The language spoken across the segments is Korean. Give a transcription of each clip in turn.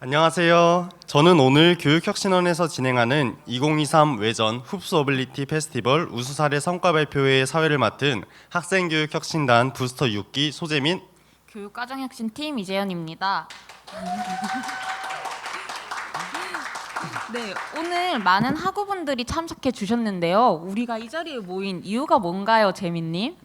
안녕하세요. 저는 오늘 교육혁신원에서 진행하는 2023 외전 흡수 어빌리티 페스티벌 우수사례 성과 발표회의 사회를 맡은 학생교육혁신단 부스터 6기 소재민 교육과정혁신팀 이재현입니다. 네, 오늘 많은 학우분들이 참석해 주셨는데요. 우리가 이 자리에 모인 이유가 뭔가요, 재민님?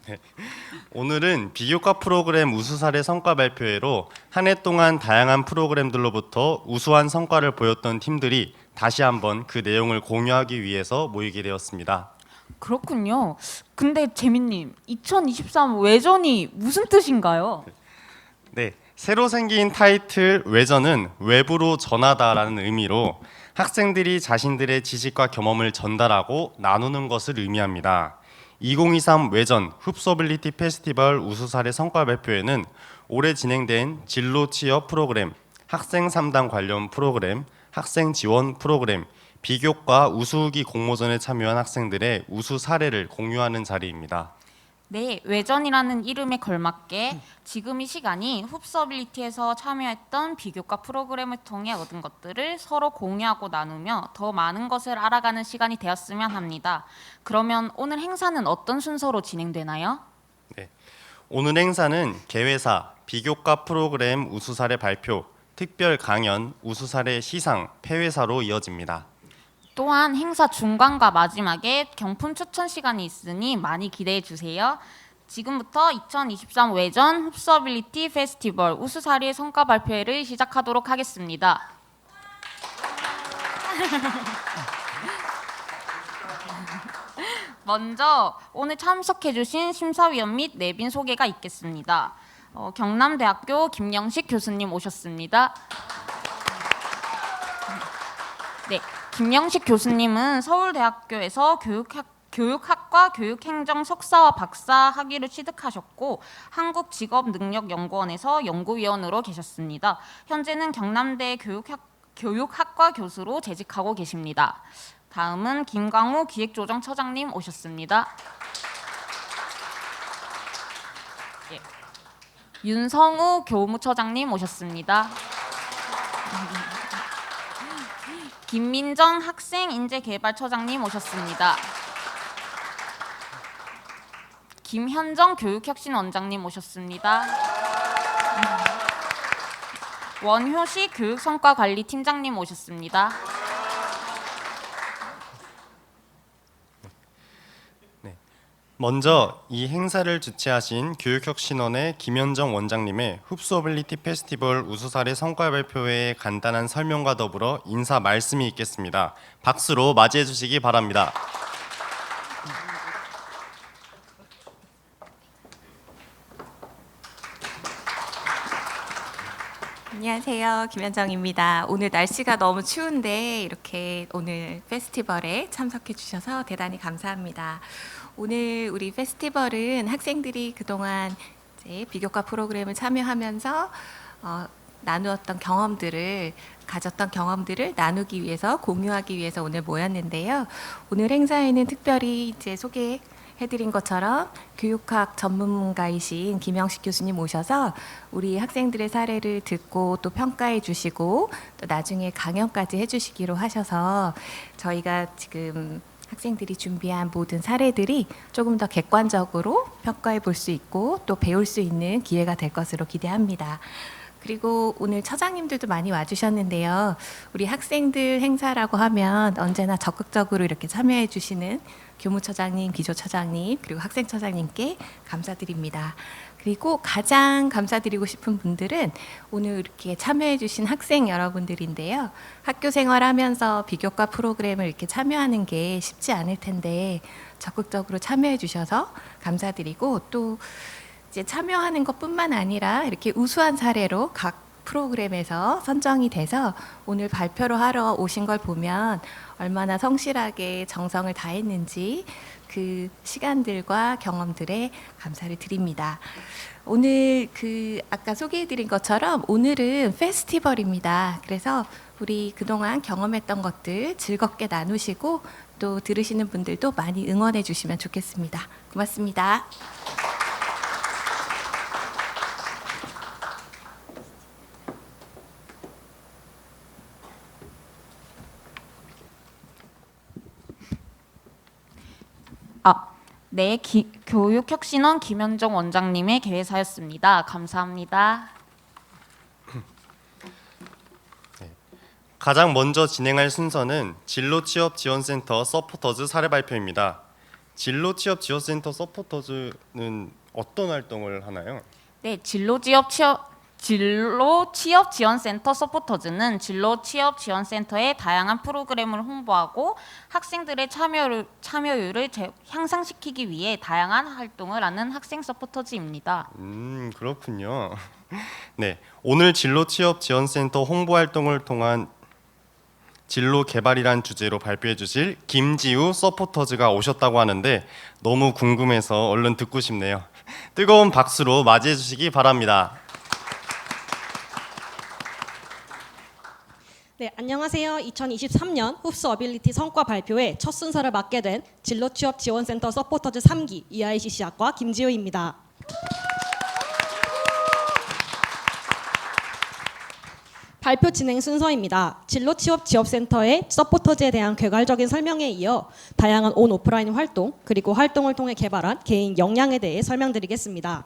오늘은 비교과 프로그램 우수사례 성과 발표회로 한 해 동안 다양한 프로그램들로부터 우수한 성과를 보였던 팀들이 다시 한번 그 내용을 공유하기 위해서 모이게 되었습니다. 그렇군요. 근데 재민님, 2023 외전이 무슨 뜻인가요? 네, 새로 생긴 타이틀 외전은 외부로 전하다라는 의미로 학생들이 자신들의 지식과 경험을 전달하고 나누는 것을 의미합니다. 2023 외전 흡수어빌리티 페스티벌 우수사례 성과 발표회는 올해 진행된 진로 취업 프로그램, 학생 상담 관련 프로그램, 학생 지원 프로그램, 비교과 우수후기 공모전에 참여한 학생들의 우수 사례를 공유하는 자리입니다. 네, 외전이라는 이름에 걸맞게 지금 이 시간이 흡수어빌리티에서 참여했던 비교과 프로그램을 통해 얻은 것들을 서로 공유하고 나누며 더 많은 것을 알아가는 시간이 되었으면 합니다. 그러면 오늘 행사는 어떤 순서로 진행되나요? 오늘 행사는 개회사, 비교과 프로그램 우수사례 발표, 특별 강연, 우수사례 시상, 폐회사로 이어집니다. 또한 행사 중간과 마지막에 경품 추천 시간이 있으니 많이 기대해 주세요. 지금부터 2023 외전 흡수어빌리티 페스티벌 우수사례 성과 발표회를 시작하도록 하겠습니다. 먼저 오늘 참석해 주신 심사위원 및 내빈 소개가 있겠습니다. 경남대학교 김영식 교수님 오셨습니다. 네, 김영식 교수님은 서울대학교에서 교육학과 교육행정 석사와 박사 학위를 취득하셨고 한국직업능력연구원에서 연구위원으로 계셨습니다. 현재는 경남대 교육학과 교수로 재직하고 계십니다. 다음은 김광우 기획조정처장님 오셨습니다. 예. 윤성우 교무처장님 오셨습니다. 김민정 학생인재개발처장님 오셨습니다. 김현정 교육혁신원장님 오셨습니다. 원효식 교육성과관리팀장님 오셨습니다. 먼저 이 행사를 주최하신 교육혁신원의 김현정 원장님의 흡수어빌리티 페스티벌 우수사례 성과 발표회의 간단한 설명과 더불어 인사 말씀이 있겠습니다. 박수로 맞이해 주시기 바랍니다. 안녕하세요. 김현정입니다. 오늘 날씨가 너무 추운데 이렇게 오늘 페스티벌에 참석해 주셔서 대단히 감사합니다. 오늘 우리 페스티벌은 학생들이 그동안 이제 비교과 프로그램을 참여하면서 나누었던 경험들을 가졌던 경험들을 나누기 위해서 공유하기 위해서 오늘 모였는데요. 오늘 행사에는 특별히 이제 소개해드린 것처럼 교육학 전문가이신 김영식 교수님 오셔서 우리 학생들의 사례를 듣고 또 평가해 주시고 또 나중에 강연까지 해주시기로 하셔서 저희가 지금 학생들이 준비한 모든 사례들이 조금 더 객관적으로 평가해 볼 수 있고 또 배울 수 있는 기회가 될 것으로 기대합니다. 그리고 오늘 처장님들도 많이 와주셨는데요. 우리 학생들 행사라고 하면 언제나 적극적으로 이렇게 참여해 주시는 교무처장님, 기조처장님, 그리고 학생처장님께 감사드립니다. 그리고 가장 감사드리고 싶은 분들은 오늘 이렇게 참여해 주신 학생 여러분들인데요. 학교 생활하면서 비교과 프로그램을 이렇게 참여하는 게 쉽지 않을 텐데 적극적으로 참여해 주셔서 감사드리고 또 이제 참여하는 것뿐만 아니라 이렇게 우수한 사례로 각 프로그램에서 선정이 돼서 오늘 발표를 하러 오신 걸 보면 얼마나 성실하게 정성을 다했는지 그 시간들과 경험들에 감사를 드립니다. 오늘 아까 소개해드린 것처럼 오늘은 페스티벌입니다. 그래서 우리 그동안 경험했던 것들 즐겁게 나누시고 또 들으시는 분들도 많이 응원해 주시면 좋겠습니다. 고맙습니다. 네, 교육혁신원 김현정 원장님의 개회사였습니다. 감사합니다. 가장 먼저 진행할 순서는 진로취업지원센터 서포터즈 사례 발표입니다. 진로취업지원센터 서포터즈는 어떤 활동을 하나요? 네, 진로 취업 지원센터 서포터즈는 진로 취업 지원센터의 다양한 프로그램을 홍보하고 학생들의 참여율을 향상시키기 위해 다양한 활동을 하는 학생 서포터즈입니다. 그렇군요. 네, 오늘 진로취업지원센터 홍보 활동을 통한 진로 개발이란 주제로 발표해 주실 김지우 서포터즈가 오셨다고 하는데 너무 궁금해서 얼른 듣고 싶네요. 뜨거운 박수로 맞이해 주시기 바랍니다. 네, 안녕하세요. 2023년 흡수 어빌리티 성과 발표회 첫 순서를 맡게 된 진로취업지원센터 서포터즈 3기 EICC학과 김지우입니다. 발표 진행 순서입니다. 진로취업지원센터의 서포터즈에 대한 개괄적인 설명에 이어 다양한 온 오프라인 활동 그리고 활동을 통해 개발한 개인 역량에 대해 설명드리겠습니다.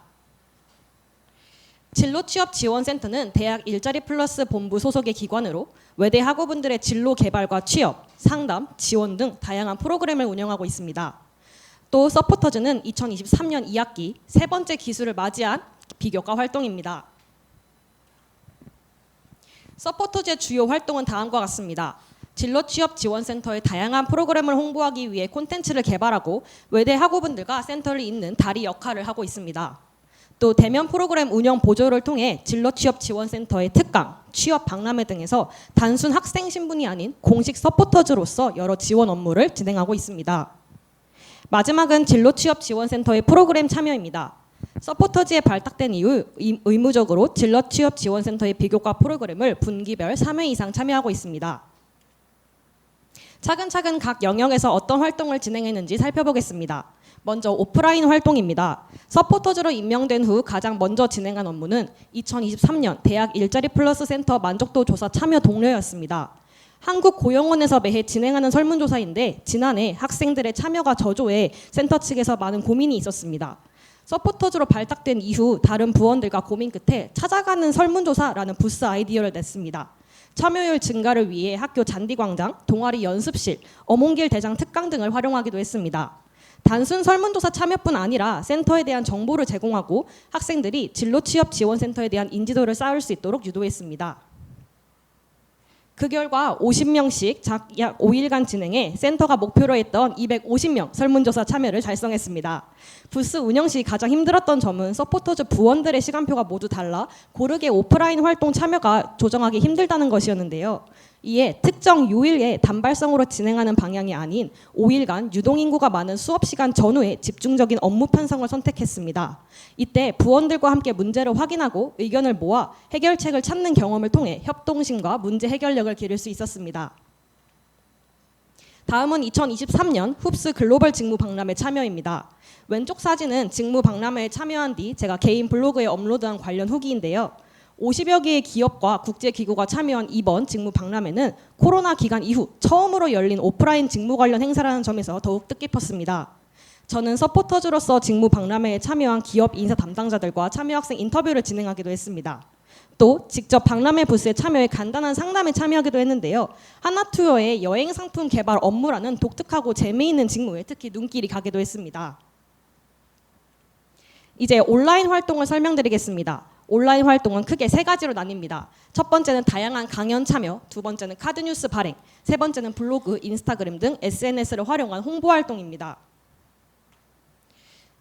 진로취업지원센터는 대학 일자리 플러스 본부 소속의 기관으로 외대 학우분들의 진로 개발과 취업, 상담, 지원 등 다양한 프로그램을 운영하고 있습니다. 또 서포터즈는 2023년 2학기 세 번째 기수를 맞이한 비교과 활동입니다. 서포터즈의 주요 활동은 다음과 같습니다. 진로취업지원센터의 다양한 프로그램을 홍보하기 위해 콘텐츠를 개발하고 외대 학우분들과 센터를 잇는 다리 역할을 하고 있습니다. 또 대면 프로그램 운영 보조를 통해 진로취업지원센터의 특강, 취업 박람회 등에서 단순 학생 신분이 아닌 공식 서포터즈로서 여러 지원 업무를 진행하고 있습니다. 마지막은 진로취업지원센터의 프로그램 참여입니다. 서포터즈에 발탁된 이후 의무적으로 진로취업지원센터의 비교과 프로그램을 분기별 3회 이상 참여하고 있습니다. 차근차근 각 영역에서 어떤 활동을 진행했는지 살펴보겠습니다. 먼저 오프라인 활동입니다. 서포터즈로 임명된 후 가장 먼저 진행한 업무는 2023년 대학 일자리 플러스 센터 만족도 조사 참여 동료였습니다. 한국고용원에서 매해 진행하는 설문조사인데 지난해 학생들의 참여가 저조해 센터 측에서 많은 고민이 있었습니다. 서포터즈로 발탁된 이후 다른 부원들과 고민 끝에 찾아가는 설문조사라는 부스 아이디어를 냈습니다. 참여율 증가를 위해 학교 잔디광장, 동아리 연습실, 어몽길 대장 특강 등을 활용하기도 했습니다. 단순 설문조사 참여뿐 아니라 센터에 대한 정보를 제공하고 학생들이 진로취업지원센터에 대한 인지도를 쌓을 수 있도록 유도했습니다. 그 결과 50명씩 약 5일간 진행해 센터가 목표로 했던 250명 설문조사 참여를 달성했습니다. 부스 운영 시 가장 힘들었던 점은 서포터즈 부원들의 시간표가 모두 달라 고르게 오프라인 활동 참여가 조정하기 힘들다는 것이었는데요. 이에 특정 요일에 단발성으로 진행하는 방향이 아닌 5일간 유동인구가 많은 수업시간 전후에 집중적인 업무 편성을 선택했습니다. 이때 부원들과 함께 문제를 확인하고 의견을 모아 해결책을 찾는 경험을 통해 협동심과 문제 해결력을 기를 수 있었습니다. 다음은 2023년 흡스 글로벌 직무 박람회 참여입니다. 왼쪽 사진은 직무 박람회에 참여한 뒤 제가 개인 블로그에 업로드한 관련 후기인데요. 50여 개의 기업과 국제기구가 참여한 이번 직무 박람회는 코로나 기간 이후 처음으로 열린 오프라인 직무 관련 행사라는 점에서 더욱 뜻깊었습니다. 저는 서포터즈로서 직무 박람회에 참여한 기업 인사 담당자들과 참여 학생 인터뷰를 진행하기도 했습니다. 또 직접 박람회 부스에 참여해 간단한 상담에 참여하기도 했는데요. 하나투어의 여행 상품 개발 업무라는 독특하고 재미있는 직무에 특히 눈길이 가기도 했습니다. 이제 온라인 활동을 설명드리겠습니다. 온라인 활동은 크게 세 가지로 나뉩니다. 첫 번째는 다양한 강연 참여, 두 번째는 카드뉴스 발행, 세 번째는 블로그, 인스타그램 등 SNS를 활용한 홍보 활동입니다.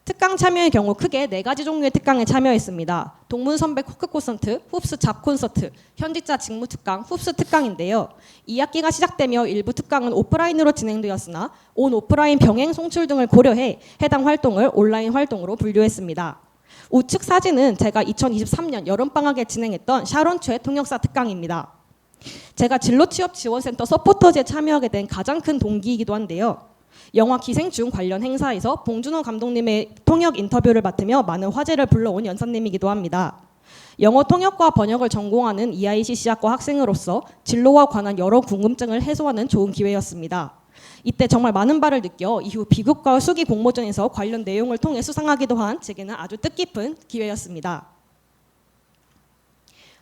특강 참여의 경우 크게 4가지 종류의 특강에 참여했습니다. 동문선배 코크 콘서트, 흡스 잡 콘서트, 현직자 직무 특강, 흡스 특강인데요. 2학기가 시작되며 일부 특강은 오프라인으로 진행되었으나 온 오프라인 병행 송출 등을 고려해 해당 활동을 온라인 활동으로 분류했습니다. 우측 사진은 제가 2023년 여름방학에 진행했던 샤론추의 통역사 특강입니다. 제가 진로취업지원센터 서포터즈에 참여하게 된 가장 큰 동기이기도 한데요. 영화 기생충 관련 행사에서 봉준호 감독님의 통역 인터뷰를 맡으며 많은 화제를 불러온 연사님이기도 합니다. 영어 통역과 번역을 전공하는 EICC학과 학생으로서 진로와 관한 여러 궁금증을 해소하는 좋은 기회였습니다. 이때 정말 많은 바를 느껴 이후 비교과 수기 공모전에서 관련 내용을 통해 수상하기도 한 제게는 아주 뜻깊은 기회였습니다.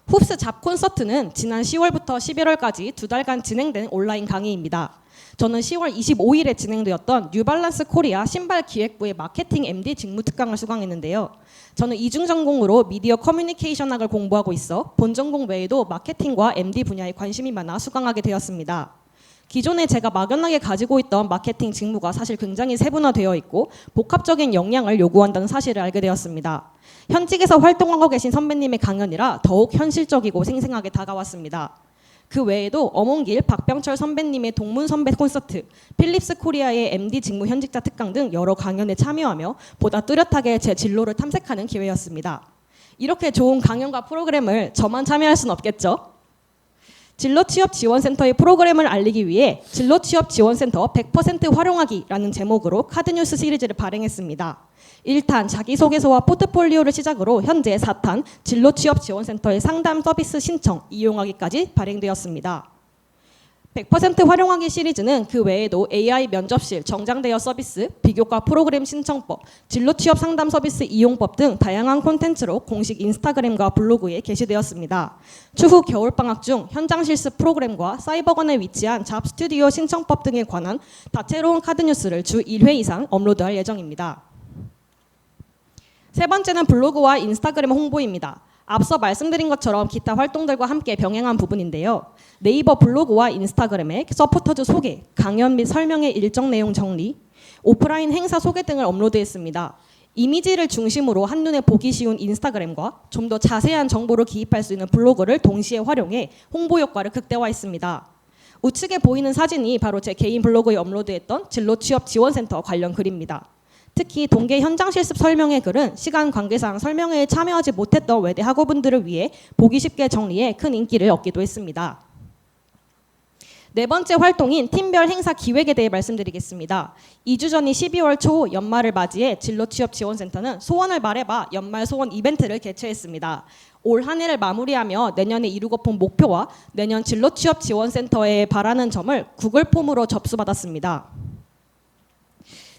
흡스 잡 콘서트는 지난 10월부터 11월까지 2달간 진행된 온라인 강의입니다. 저는 10월 25일에 진행되었던 뉴발란스 코리아 신발 기획부의 마케팅 MD 직무 특강을 수강했는데요. 저는 이중 전공으로 미디어 커뮤니케이션학을 공부하고 있어 본 전공 외에도 마케팅과 MD 분야에 관심이 많아 수강하게 되었습니다. 기존에 제가 막연하게 가지고 있던 마케팅 직무가 사실 굉장히 세분화되어 있고 복합적인 역량을 요구한다는 사실을 알게 되었습니다. 현직에서 활동하고 계신 선배님의 강연이라 더욱 현실적이고 생생하게 다가왔습니다. 그 외에도 어몽길 박병철 선배님의 동문 선배 콘서트, 필립스 코리아의 MD 직무 현직자 특강 등 여러 강연에 참여하며 보다 뚜렷하게 제 진로를 탐색하는 기회였습니다. 이렇게 좋은 강연과 프로그램을 저만 참여할 순 없겠죠? 진로취업지원센터의 프로그램을 알리기 위해 진로취업지원센터 100% 활용하기라는 제목으로 카드뉴스 시리즈를 발행했습니다. 1탄 자기소개서와 포트폴리오를 시작으로 현재 4탄 진로취업지원센터의 상담 서비스 신청, 이용하기까지 발행되었습니다. 100% 활용하기 시리즈는 그 외에도 AI 면접실, 정장대여 서비스, 비교과 프로그램 신청법, 진로취업 상담 서비스 이용법 등 다양한 콘텐츠로 공식 인스타그램과 블로그에 게시되었습니다. 추후 겨울방학 중 현장 실습 프로그램과 사이버건에 위치한 잡 스튜디오 신청법 등에 관한 다채로운 카드뉴스를 주 1회 이상 업로드할 예정입니다. 세 번째는 블로그와 인스타그램 홍보입니다. 앞서 말씀드린 것처럼 기타 활동들과 함께 병행한 부분인데요. 네이버 블로그와 인스타그램에 서포터즈 소개, 강연 및 설명의 일정 내용 정리, 오프라인 행사 소개 등을 업로드했습니다. 이미지를 중심으로 한눈에 보기 쉬운 인스타그램과 좀 더 자세한 정보를 기입할 수 있는 블로그를 동시에 활용해 홍보 효과를 극대화했습니다. 우측에 보이는 사진이 바로 제 개인 블로그에 업로드했던 진로취업지원센터 관련 글입니다. 특히 동계 현장 실습 설명회 글은 시간 관계상 설명회에 참여하지 못했던 외대 학우분들을 위해 보기 쉽게 정리해 큰 인기를 얻기도 했습니다. 네 번째 활동인 팀별 행사 기획에 대해 말씀드리겠습니다. 2주 전인 12월 초 연말을 맞이해 진로취업지원센터는 소원을 말해봐 연말 소원 이벤트를 개최했습니다. 올 한 해를 마무리하며 내년에 이루고픈 목표와 내년 진로취업지원센터에 바라는 점을 구글 폼으로 접수받았습니다.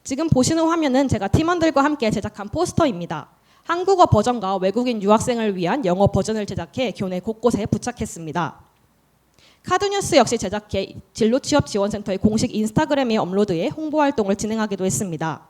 지금 보시는 화면은 제가 팀원들과 함께 제작한 포스터입니다. 한국어 버전과 외국인 유학생을 위한 영어 버전을 제작해 교내 곳곳에 부착했습니다. 카드뉴스 역시 제작해 진로취업지원센터의 공식 인스타그램에 업로드해 홍보활동을 진행하기도 했습니다.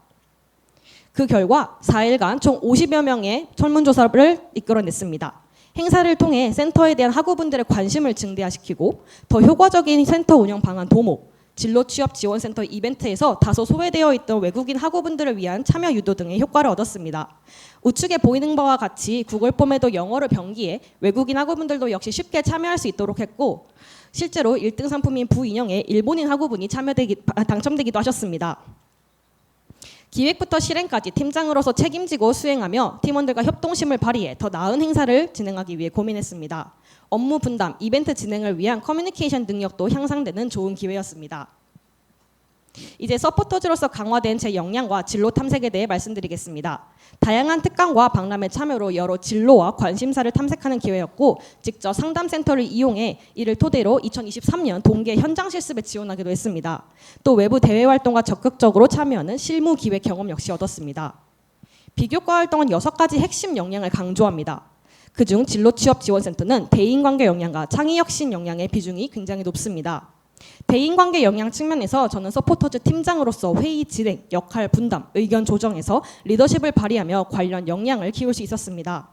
그 결과 4일간 총 50여 명의 설문조사를 이끌어냈습니다. 행사를 통해 센터에 대한 학우분들의 관심을 증대시키고 더 효과적인 센터 운영 방안 도모, 진로취업지원센터 이벤트에서 다소 소외되어 있던 외국인 학우분들을 위한 참여 유도 등의 효과를 얻었습니다. 우측에 보이는 바와 같이 구글 폼에도 영어를 병기해 외국인 학우분들도 역시 쉽게 참여할 수 있도록 했고 실제로 1등 상품인 부인형에 일본인 학우분이 당첨되기도 하셨습니다. 기획부터 실행까지 팀장으로서 책임지고 수행하며 팀원들과 협동심을 발휘해 더 나은 행사를 진행하기 위해 고민했습니다. 업무 분담, 이벤트 진행을 위한 커뮤니케이션 능력도 향상되는 좋은 기회였습니다. 이제 서포터즈로서 강화된 제 역량과 진로 탐색에 대해 말씀드리겠습니다. 다양한 특강과 박람회 참여로 여러 진로와 관심사를 탐색하는 기회였고 직접 상담센터를 이용해 이를 토대로 2023년 동계 현장 실습에 지원하기도 했습니다. 또 외부 대외 활동과 적극적으로 참여하는 실무 기획 경험 역시 얻었습니다. 비교과 활동은 6가지 핵심 역량을 강조합니다. 그중 진로취업지원센터는 대인관계 역량과 창의혁신 역량의 비중이 굉장히 높습니다. 대인관계 역량 측면에서 저는 서포터즈 팀장으로서 회의 진행, 역할 분담, 의견 조정에서 리더십을 발휘하며 관련 역량을 키울 수 있었습니다.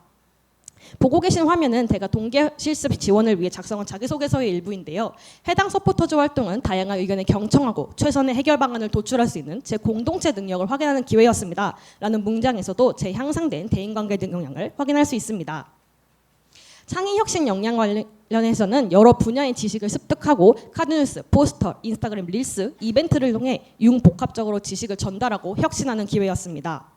보고 계신 화면은 제가 동계 실습 지원을 위해 작성한 자기소개서의 일부인데요. 해당 서포터즈 활동은 다양한 의견에 경청하고 최선의 해결 방안을 도출할 수 있는 제 공동체 능력을 확인하는 기회였습니다. 라는 문장에서도 제 향상된 대인관계 등 역량을 확인할 수 있습니다. 창의혁신 역량 관련해서는 여러 분야의 지식을 습득하고 카드뉴스, 포스터, 인스타그램 릴스, 이벤트를 통해 융복합적으로 지식을 전달하고 혁신하는 기회였습니다.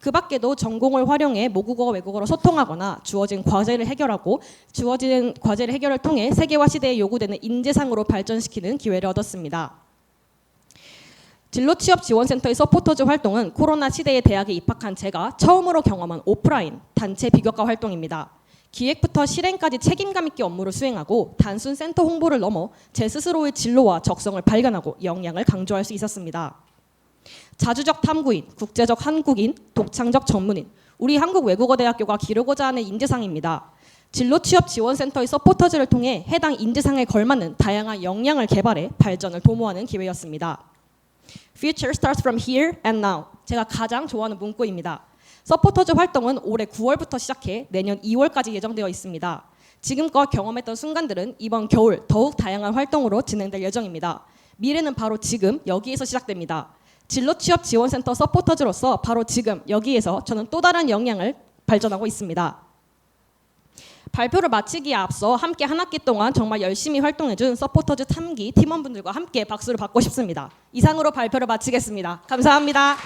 그 밖에도 전공을 활용해 모국어와 외국어로 소통하거나 주어진 과제를 해결하고 주어진 과제를 해결을 통해 세계화 시대에 요구되는 인재상으로 발전시키는 기회를 얻었습니다. 진로취업지원센터의 서포터즈 활동은 코로나 시대에 대학에 입학한 제가 처음으로 경험한 오프라인 단체 비교과 활동입니다. 기획부터 실행까지 책임감 있게 업무를 수행하고 단순 센터 홍보를 넘어 제 스스로의 진로와 적성을 발견하고 역량을 강조할 수 있었습니다. 자주적 탐구인, 국제적 한국인, 독창적 전문인, 우리 한국외국어대학교가 기르고자 하는 인재상입니다. 진로 취업 지원센터의 서포터즈를 통해 해당 인재상에 걸맞는 다양한 역량을 개발해 발전을 도모하는 기회였습니다. Future starts from here and now. 제가 가장 좋아하는 문구입니다. 서포터즈 활동은 올해 9월부터 시작해 내년 2월까지 예정되어 있습니다. 지금껏 경험했던 순간들은 이번 겨울 더욱 다양한 활동으로 진행될 예정입니다. 미래는 바로 지금 여기에서 시작됩니다. 진로 취업 지원센터 서포터즈로서 바로 지금 여기에서 저는 또 다른 역량을 발전하고 있습니다. 발표를 마치기에 앞서 함께 한 학기 동안 정말 열심히 활동해준 서포터즈 3기 팀원분들과 함께 박수를 받고 싶습니다. 이상으로 발표를 마치겠습니다. 감사합니다.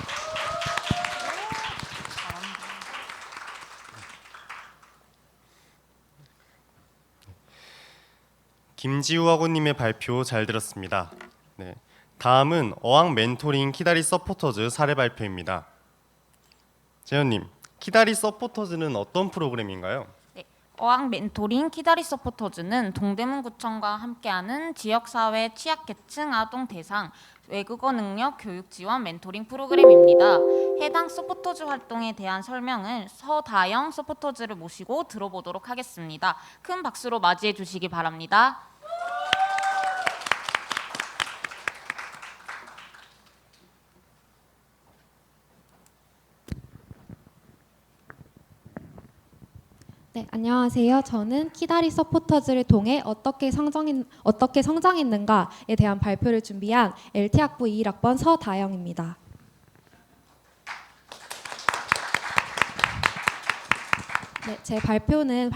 김지우 학우님의 발표 잘 들었습니다. 네, 다음은 어학 멘토링 키다리 서포터즈 사례 발표입니다. 재현님, 키다리 서포터즈는 어떤 프로그램인가요? 어학 멘토링 키다리 서포터즈는 동대문구청과 함께하는 지역사회 취약계층 아동 대상 외국어 능력 교육 지원 멘토링 프로그램입니다. 해당 서포터즈 활동에 대한 설명을 서다영 서포터즈를 모시고 들어보도록 하겠습니다. 큰 박수로 맞이해 주시기 바랍니다. 네, 안녕하세요. 저는 키다리 서포터즈를 통해 어떻게 성장했는가에 대한 발표를 준비한 LT학부 21학번 서다영입니다. 네, 제 발표는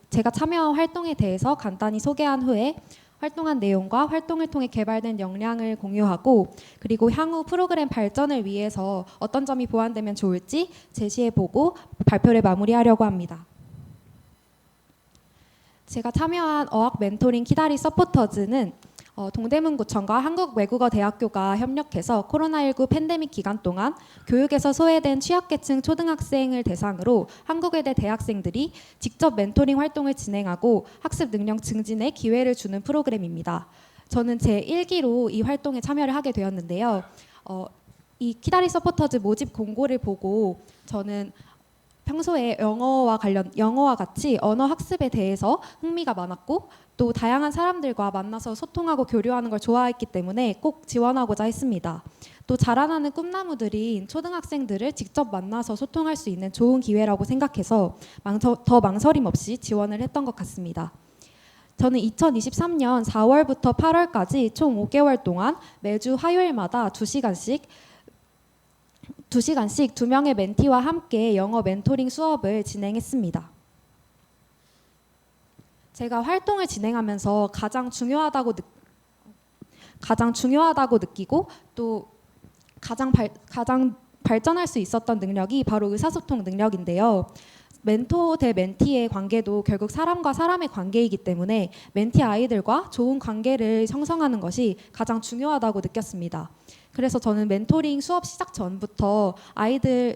제가 참여한 활동에 대해서 간단히 소개한 후에 활동한 내용과 활동을 통해 개발된 역량을 공유하고 그리고 향후 프로그램 발전을 위해서 어떤 점이 보완되면 좋을지 제시해보고 발표를 마무리하려고 합니다. 제가 참여한 어학 멘토링 키다리 서포터즈는 동대문구청과 한국외국어대학교가 협력해서 코로나19 팬데믹 기간 동안 교육에서 소외된 취약계층 초등학생을 대상으로 한국외대 대학생들이 직접 멘토링 활동을 진행하고 학습 능력 증진에 기회를 주는 프로그램입니다. 저는 제 1기로 이 활동에 참여를 하게 되었는데요. 이 키다리 서포터즈 모집 공고를 보고 저는 평소에 영어와 같이 언어 학습에 대해서 흥미가 많았고 또 다양한 사람들과 만나서 소통하고 교류하는 걸 좋아했기 때문에 꼭 지원하고자 했습니다. 또 자라나는 꿈나무들인 초등학생들을 직접 만나서 소통할 수 있는 좋은 기회라고 생각해서 더 망설임 없이 지원을 했던 것 같습니다. 저는 2023년 4월부터 8월까지 총 5개월 동안 매주 화요일마다 2시간씩 2명의 멘티와 함께 영어 멘토링 수업을 진행했습니다. 제가 활동을 진행하면서 가장 중요하다고 느끼고 또 가장 발전할 수 있었던 능력이 바로 의사소통 능력인데요. 멘토 대 멘티의 관계도 결국 사람과 사람의 관계이기 때문에 멘티 아이들과 좋은 관계를 형성하는 것이 가장 중요하다고 느꼈습니다. 그래서 저는 멘토링 수업 시작 전부터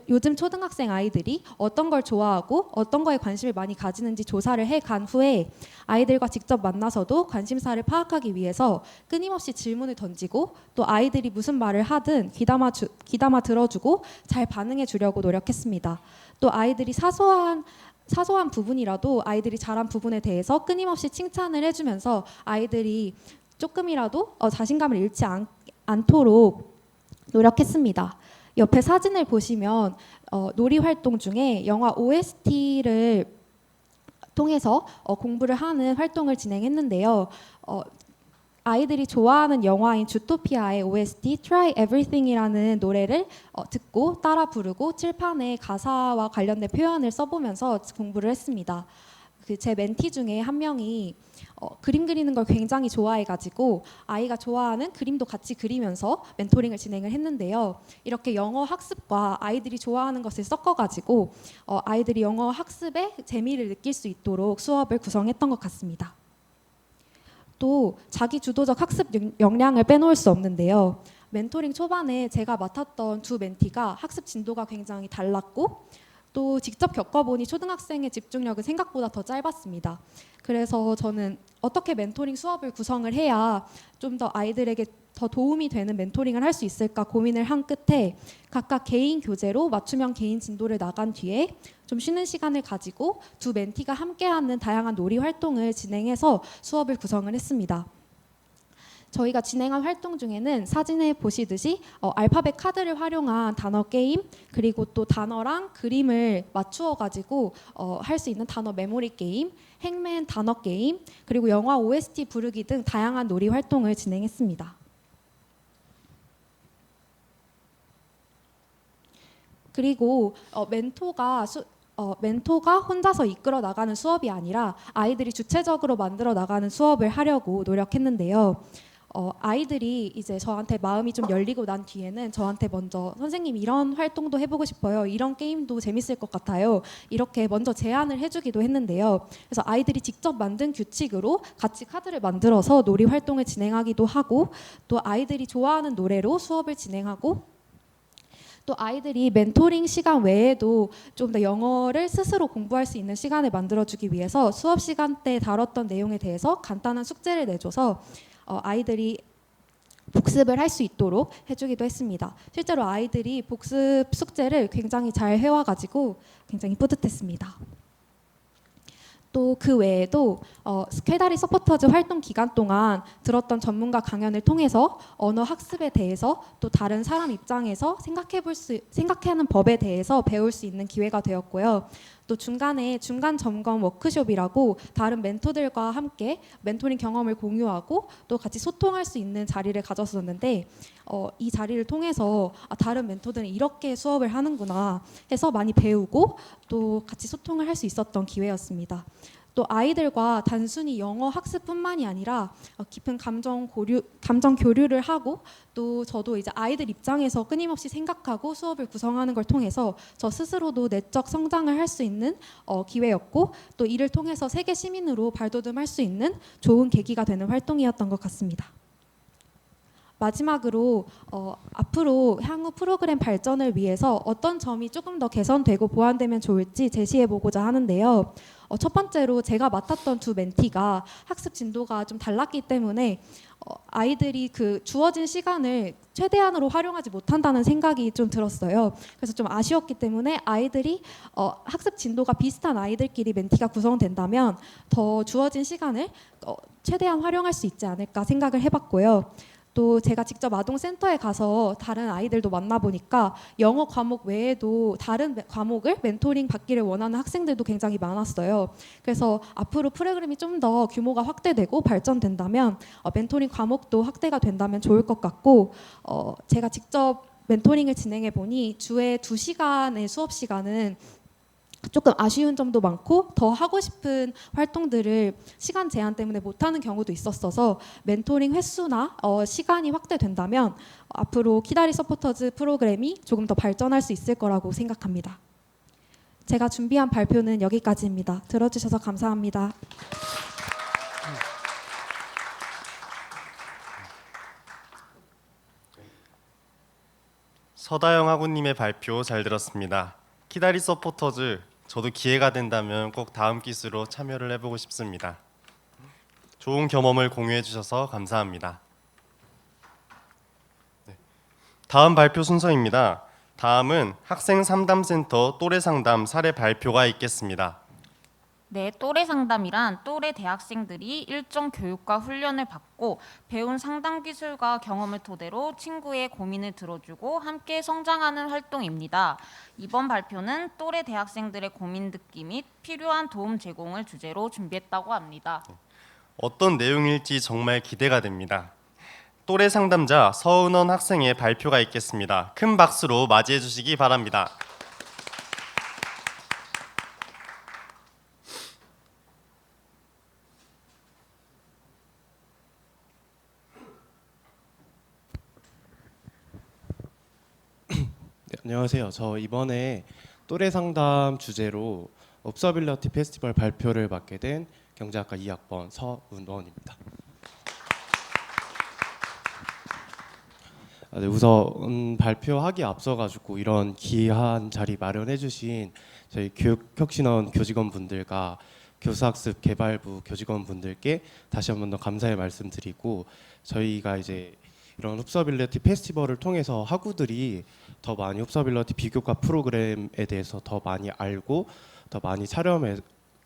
요즘 초등학생 아이들이 어떤 걸 좋아하고 어떤 거에 관심을 많이 가지는지 조사를 해간 후에 아이들과 직접 만나서도 관심사를 파악하기 위해서 끊임없이 질문을 던지고 또 아이들이 무슨 말을 하든 귀담아 들어주고 잘 반응해 주려고 노력했습니다. 또 아이들이 사소한 부분이라도 아이들이 잘한 부분에 대해서 끊임없이 칭찬을 해주면서 아이들이 조금이라도 자신감을 잃지 않도록 노력했습니다. 옆에 사진을 보시면 놀이 활동 중에 영화 OST를 통해서 공부를 하는 활동을 진행했는데요. 아이들이 좋아하는 영화인 주토피아의 OST Try Everything이라는 노래를 듣고 따라 부르고 칠판에 가사와 관련된 표현을 써보면서 공부를 했습니다. 제 멘티 중에 한 명이 그림 그리는 걸 굉장히 좋아해가지고 아이가 좋아하는 그림도 같이 그리면서 멘토링을 진행을 했는데요. 이렇게 영어 학습과 아이들이 좋아하는 것을 섞어가지고 아이들이 영어 학습에 재미를 느낄 수 있도록 수업을 구성했던 것 같습니다. 또 자기 주도적 학습 역량을 빼놓을 수 없는데요. 멘토링 초반에 제가 맡았던 두 멘티가 학습 진도가 굉장히 달랐고 또 직접 겪어보니 초등학생의 집중력은 생각보다 더 짧았습니다. 그래서 저는 어떻게 멘토링 수업을 구성을 해야 좀 더 아이들에게 더 도움이 되는 멘토링을 할 수 있을까 고민을 한 끝에 각각 개인 교재로 맞춤형 개인 진도를 나간 뒤에 좀 쉬는 시간을 가지고 두 멘티가 함께하는 다양한 놀이 활동을 진행해서 수업을 구성을 했습니다. 저희가 진행한 활동 중에는 사진에 보시듯이 알파벳 카드를 활용한 단어 게임, 그리고 또 단어랑 그림을 맞추어 가지고 할 수 있는 단어 메모리 게임, 행맨 단어 게임, 그리고 영화 OST 부르기 등 다양한 놀이 활동을 진행했습니다. 그리고 멘토가 혼자서 이끌어 나가는 수업이 아니라 아이들이 주체적으로 만들어 나가는 수업을 하려고 노력했는데요. 아이들이 이제 저한테 마음이 좀 열리고 난 뒤에는 저한테 먼저 선생님 이런 활동도 해보고 싶어요. 이런 게임도 재밌을 것 같아요. 이렇게 먼저 제안을 해주기도 했는데요. 그래서 아이들이 직접 만든 규칙으로 같이 카드를 만들어서 놀이 활동을 진행하기도 하고 또 아이들이 좋아하는 노래로 수업을 진행하고 또 아이들이 멘토링 시간 외에도 좀 더 영어를 스스로 공부할 수 있는 시간을 만들어주기 위해서 수업 시간 때 다뤘던 내용에 대해서 간단한 숙제를 내줘서 아이들이 복습을 할 수 있도록 해주기도 했습니다. 실제로 아이들이 복습 숙제를 굉장히 잘 해와가지고 굉장히 뿌듯했습니다. 또 그 외에도 스케다리 서포터즈 활동 기간 동안 들었던 전문가 강연을 통해서 언어 학습에 대해서 또 다른 사람 입장에서 생각하는 법에 대해서 배울 수 있는 기회가 되었고요. 또 중간에 중간 점검 워크숍이라고 다른 멘토들과 함께 멘토링 경험을 공유하고 또 같이 소통할 수 있는 자리를 가졌었는데 이 자리를 통해서 다른 멘토들은 이렇게 수업을 하는구나 해서 많이 배우고 또 같이 소통을 할 수 있었던 기회였습니다. 또 아이들과 단순히 영어 학습뿐만이 아니라 깊은 감정 교류를 하고 또 저도 이제 아이들 입장에서 끊임없이 생각하고 수업을 구성하는 걸 통해서 저 스스로도 내적 성장을 할 수 있는 기회였고 또 이를 통해서 세계 시민으로 발돋움할 수 있는 좋은 계기가 되는 활동이었던 것 같습니다. 마지막으로 앞으로 향후 프로그램 발전을 위해서 어떤 점이 조금 더 개선되고 보완되면 좋을지 제시해보고자 하는데요. 첫 번째로 제가 맡았던 두 멘티가 학습 진도가 좀 달랐기 때문에 아이들이 그 주어진 시간을 최대한으로 활용하지 못한다는 생각이 좀 들었어요. 그래서 좀 아쉬웠기 때문에 아이들이 학습 진도가 비슷한 아이들끼리 멘티가 구성된다면 더 주어진 시간을 최대한 활용할 수 있지 않을까 생각을 해봤고요. 또 제가 직접 아동센터에 가서 다른 아이들도 만나보니까 영어 과목 외에도 다른 과목을 멘토링 받기를 원하는 학생들도 굉장히 많았어요. 그래서 앞으로 프로그램이 좀 더 규모가 확대되고 발전된다면 멘토링 과목도 확대가 된다면 좋을 것 같고 제가 직접 멘토링을 진행해 보니 주에 2시간의 수업 시간은 조금 아쉬운 점도 많고 더 하고 싶은 활동들을 시간 제한 때문에 못하는 경우도 있었어서 멘토링 횟수나 시간이 확대된다면 앞으로 키다리 서포터즈 프로그램이 조금 더 발전할 수 있을 거라고 생각합니다. 제가 준비한 발표는 여기까지입니다. 들어주셔서 감사합니다. 서다영 학우님의 발표 잘 들었습니다. 키다리 서포터즈 저도 기회가 된다면 꼭 다음 기수로 참여를 해보고 싶습니다. 좋은 경험을 공유해 주셔서 감사합니다. 다음 발표 순서입니다. 다음은 학생 상담센터 또래 상담 사례 발표가 있겠습니다. 네, 또래 상담이란 또래 대학생들이 일정 교육과 훈련을 받고 배운 상담 기술과 경험을 토대로 친구의 고민을 들어주고 함께 성장하는 활동입니다. 이번 발표는 또래 대학생들의 고민 듣기 및 필요한 도움 제공을 주제로 준비했다고 합니다. 어떤 내용일지 정말 기대가 됩니다. 또래 상담자 서은원 학생의 발표가 있겠습니다. 큰 박수로 맞이해 주시기 바랍니다. 네, 안녕하세요. 저 이번에 또래 상담 주제로 업서빌리티 페스티벌 발표를 맡게 된 경제학과 2학번 서은원입니다. 네, 우선 발표하기 앞서 가지고 이런 귀한 자리 마련해 주신 저희 교육혁신원 교직원분들과 교수학습 개발부 교직원분들께 다시 한 번 더 감사의 말씀드리고, 저희가 이제 이런 흡서빌리티 페스티벌을 통해서 학우들이 더 많이 흡서빌리티 비교과 프로그램에 대해서 더 많이 알고 더 많이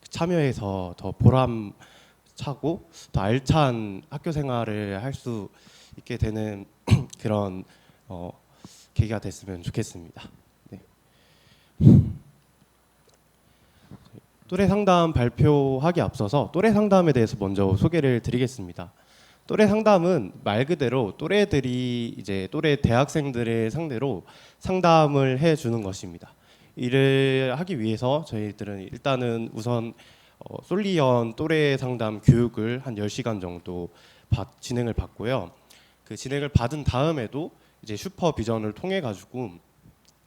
참여해서 더 보람차고 더 알찬 학교 생활을 할 수 있게 되는 그런 계기가 됐으면 좋겠습니다. 네. 또래 상담 발표하기 앞서서 또래 상담에 대해서 먼저 소개를 드리겠습니다. 또래 상담은 말 그대로 또래들이 이제 또래 대학생들을 상대로 상담을 해주는 것입니다. 이를 하기 위해서 저희들은 일단은 우선 솔리언 또래 상담 교육을 한 10시간 정도 진행을 받고요. 그 진행을 받은 다음에도 이제 슈퍼비전을 통해 가지고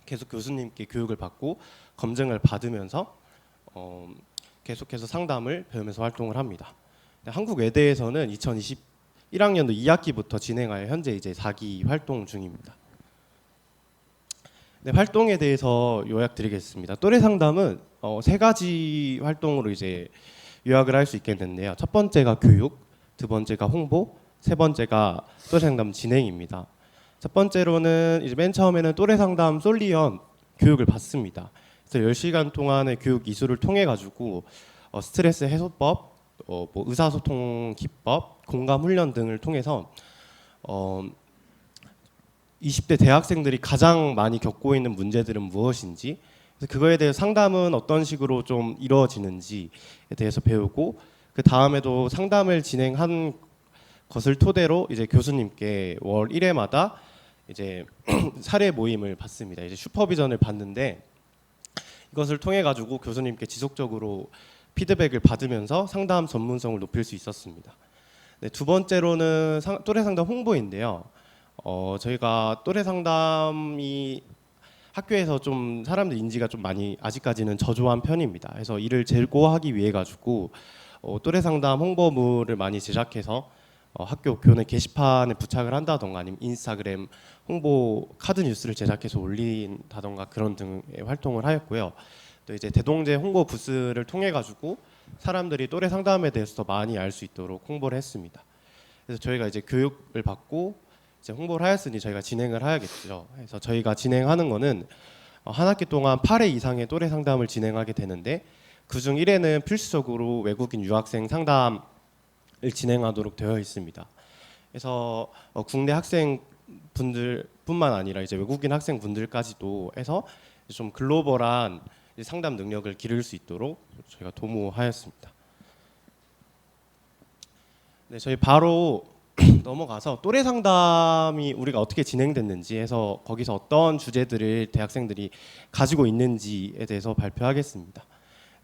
계속 교수님께 교육을 받고 검증을 받으면서 계속해서 상담을 배우면서 활동을 합니다. 한국외대에서는 2021학년도 2학기부터 진행하여 현재 이제 4기 활동 중입니다. 네, 활동에 대해서 요약드리겠습니다. 또래 상담은 세 가지 활동으로 이제 요약을 할 수 있겠는데요. 첫 번째가 교육, 두 번째가 홍보, 세 번째가 또래 상담 진행입니다. 첫 번째로는 이제 맨 처음에는 또래 상담 솔리언 교육을 받습니다. 그래서 10시간 동안의 교육 이수를 통해 가지고 스트레스 해소법, 뭐 의사소통 기법, 공감 훈련 등을 통해서 20대 대학생들이 가장 많이 겪고 있는 문제들은 무엇인지, 그래서 그거에 대해 상담은 어떤 식으로 좀 이루어지는지에 대해서 배우고, 그 다음에도 상담을 진행한 것을 토대로 이제 교수님께 월 1회마다 이제 사례 모임을 받습니다. 이제 슈퍼비전을 받는데, 이것을 통해 가지고 교수님께 지속적으로 피드백을 받으면서 상담 전문성을 높일 수 있었습니다. 네, 두 번째로는 또래 상담 홍보인데요. 저희가 또래 상담이 학교에서 좀 사람들 인지가 좀 많이 아직까지는 저조한 편입니다. 그래서 이를 제고하기 위해 가지고 또래 상담 홍보물을 많이 제작해서 학교 교내 게시판에 부착을 한다던가 아니면 인스타그램 홍보 카드 뉴스를 제작해서 올린다던가 그런 등의 활동을 하였고요. 또 이제 대동제 홍보 부스를 통해 가지고 사람들이 또래 상담에 대해서 더 많이 알 수 있도록 홍보를 했습니다. 그래서 저희가 이제 교육을 받고 이제 홍보를 하였으니 저희가 진행을 해야겠죠. 그래서 저희가 진행하는 거는 한 학기 동안 8회 이상의 또래 상담을 진행하게 되는데, 그중 1회는 필수적으로 외국인 유학생 상담 을 진행하도록 되어 있습니다. 그래서 국내 학생분들뿐만 아니라 이제 외국인 학생분들까지도 해서 좀 글로벌한 상담 능력을 기를 수 있도록 저희가 도모하였습니다. 네, 저희 바로 넘어가서 또래 상담이 우리가 어떻게 진행됐는지 해서 거기서 어떤 주제들을 대학생들이 가지고 있는지에 대해서 발표하겠습니다.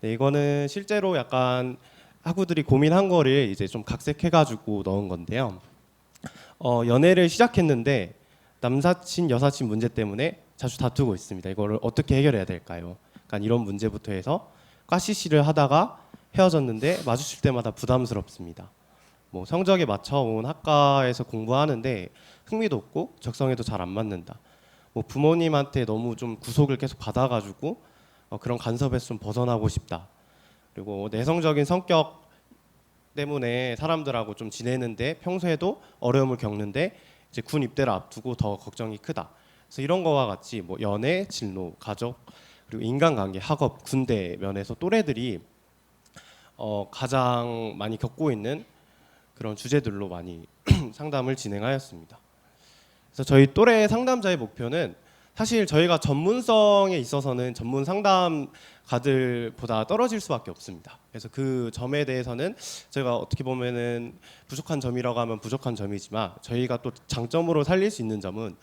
네, 이거는 실제로 약간 학우들이 고민한 거를 이제 좀 각색해가지고 넣은 건데요. 연애를 시작했는데 남사친 여사친 문제 때문에 자주 다투고 있습니다. 이거를 어떻게 해결해야 될까요? 약간 이런 문제부터 해서 과시시를 하다가 헤어졌는데 마주칠 때마다 부담스럽습니다. 뭐 성적에 맞춰온 학과에서 공부하는데 흥미도 없고 적성에도 잘 안 맞는다. 뭐 부모님한테 너무 좀 구속을 계속 받아가지고 그런 간섭에서 좀 벗어나고 싶다. 그리고 내성적인 성격 때문에 사람들하고 좀 지내는데 평소에도 어려움을 겪는데 이제 군 입대를 앞두고 더 걱정이 크다. 그래서 이런 거와 같이 뭐 연애, 진로, 가족, 그리고 인간관계, 학업, 군대 면에서 또래들이 가장 많이 겪고 있는 그런 주제들로 많이 상담을 진행하였습니다. 그래서 저희 또래 상담자의 목표는 사실 저희가 전문성에 있어서는 전문 상담가들보다 떨어질 수밖에 없습니다. 그래서 그 점에 대해서는 제가 어떻게 보면은 부족한 점이라고 하면 부족한 점이지만, 저희가 또 장점으로 살릴 수 있는 점은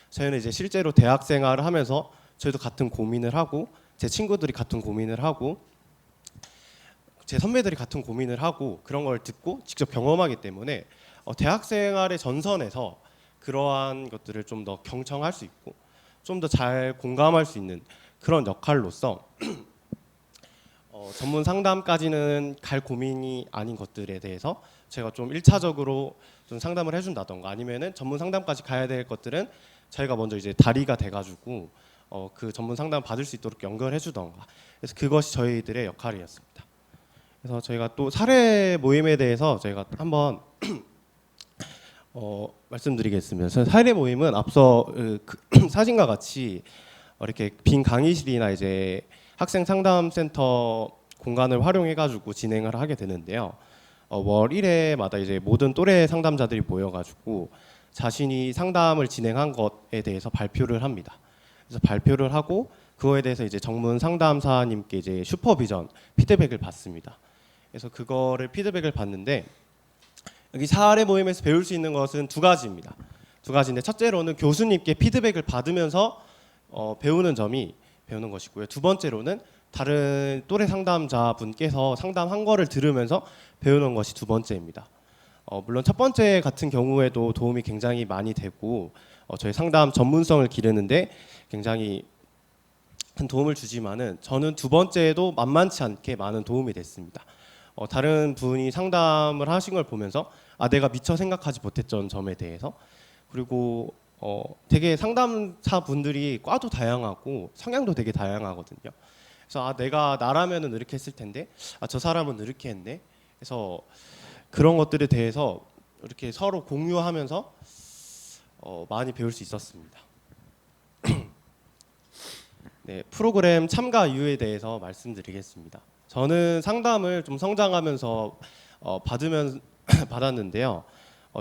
저희는 이제 실제로 대학 생활을 하면서 저희도 같은 고민을 하고, 제 친구들이 같은 고민을 하고, 제 선배들이 같은 고민을 하고, 그런 걸 듣고 직접 경험하기 때문에 대학 생활의 전선에서 그러한 것들을 좀 더 경청할 수 있고 좀 더 잘 공감할 수 있는 그런 역할로서 전문 상담까지는 갈 고민이 아닌 것들에 대해서 제가 좀 1차적으로 좀 상담을 해준다던가, 아니면은 전문 상담까지 가야 될 것들은 저희가 먼저 이제 다리가 돼가지고 그 전문 상담을 받을 수 있도록 연결해 주던가. 그래서 그것이 저희들의 역할이었습니다. 그래서 저희가 또 사례 모임에 대해서 저희가 한번 말씀드리겠습니다. 그래서 사례 모임은 앞서 사진과 같이 이렇게 빈 강의실이나 이제 학생 상담센터 공간을 활용해가지고 진행을 하게 되는데요. 월 1회마다 이제 모든 또래 상담자들이 모여가지고 자신이 상담을 진행한 것에 대해서 발표를 합니다. 그래서 발표를 하고 그거에 대해서 이제 전문 상담사님께 이제 슈퍼비전 피드백을 받습니다. 그래서 그거를 피드백을 받는데 여기 사례 모임에서 배울 수 있는 것은 두 가지입니다. 두 가지인데 첫째로는 교수님께 피드백을 받으면서 배우는 것이고요. 두 번째로는 다른 또래 상담자분께서 상담한 거를 들으면서 배우는 것이 두 번째입니다. 물론 첫 번째 같은 경우에도 도움이 굉장히 많이 되고 저희 상담 전문성을 기르는데 굉장히 큰 도움을 주지만은 저는 두 번째에도 만만치 않게 많은 도움이 됐습니다. 다른 분이 상담을 하신 걸 보면서 내가 미처 생각하지 못했던 점에 대해서 그리고 되게 상담사 분들이 과도 다양하고 성향도 되게 다양하거든요. 그래서 내가 나라면은 이렇게 했을 텐데 저 사람은 이렇게 했네. 그래서 그런 것들에 대해서 이렇게 서로 공유하면서 많이 배울 수 있었습니다. 네, 프로그램 참가 이유에 대해서 말씀드리겠습니다. 저는 상담을 좀 성장하면서 받았는데요.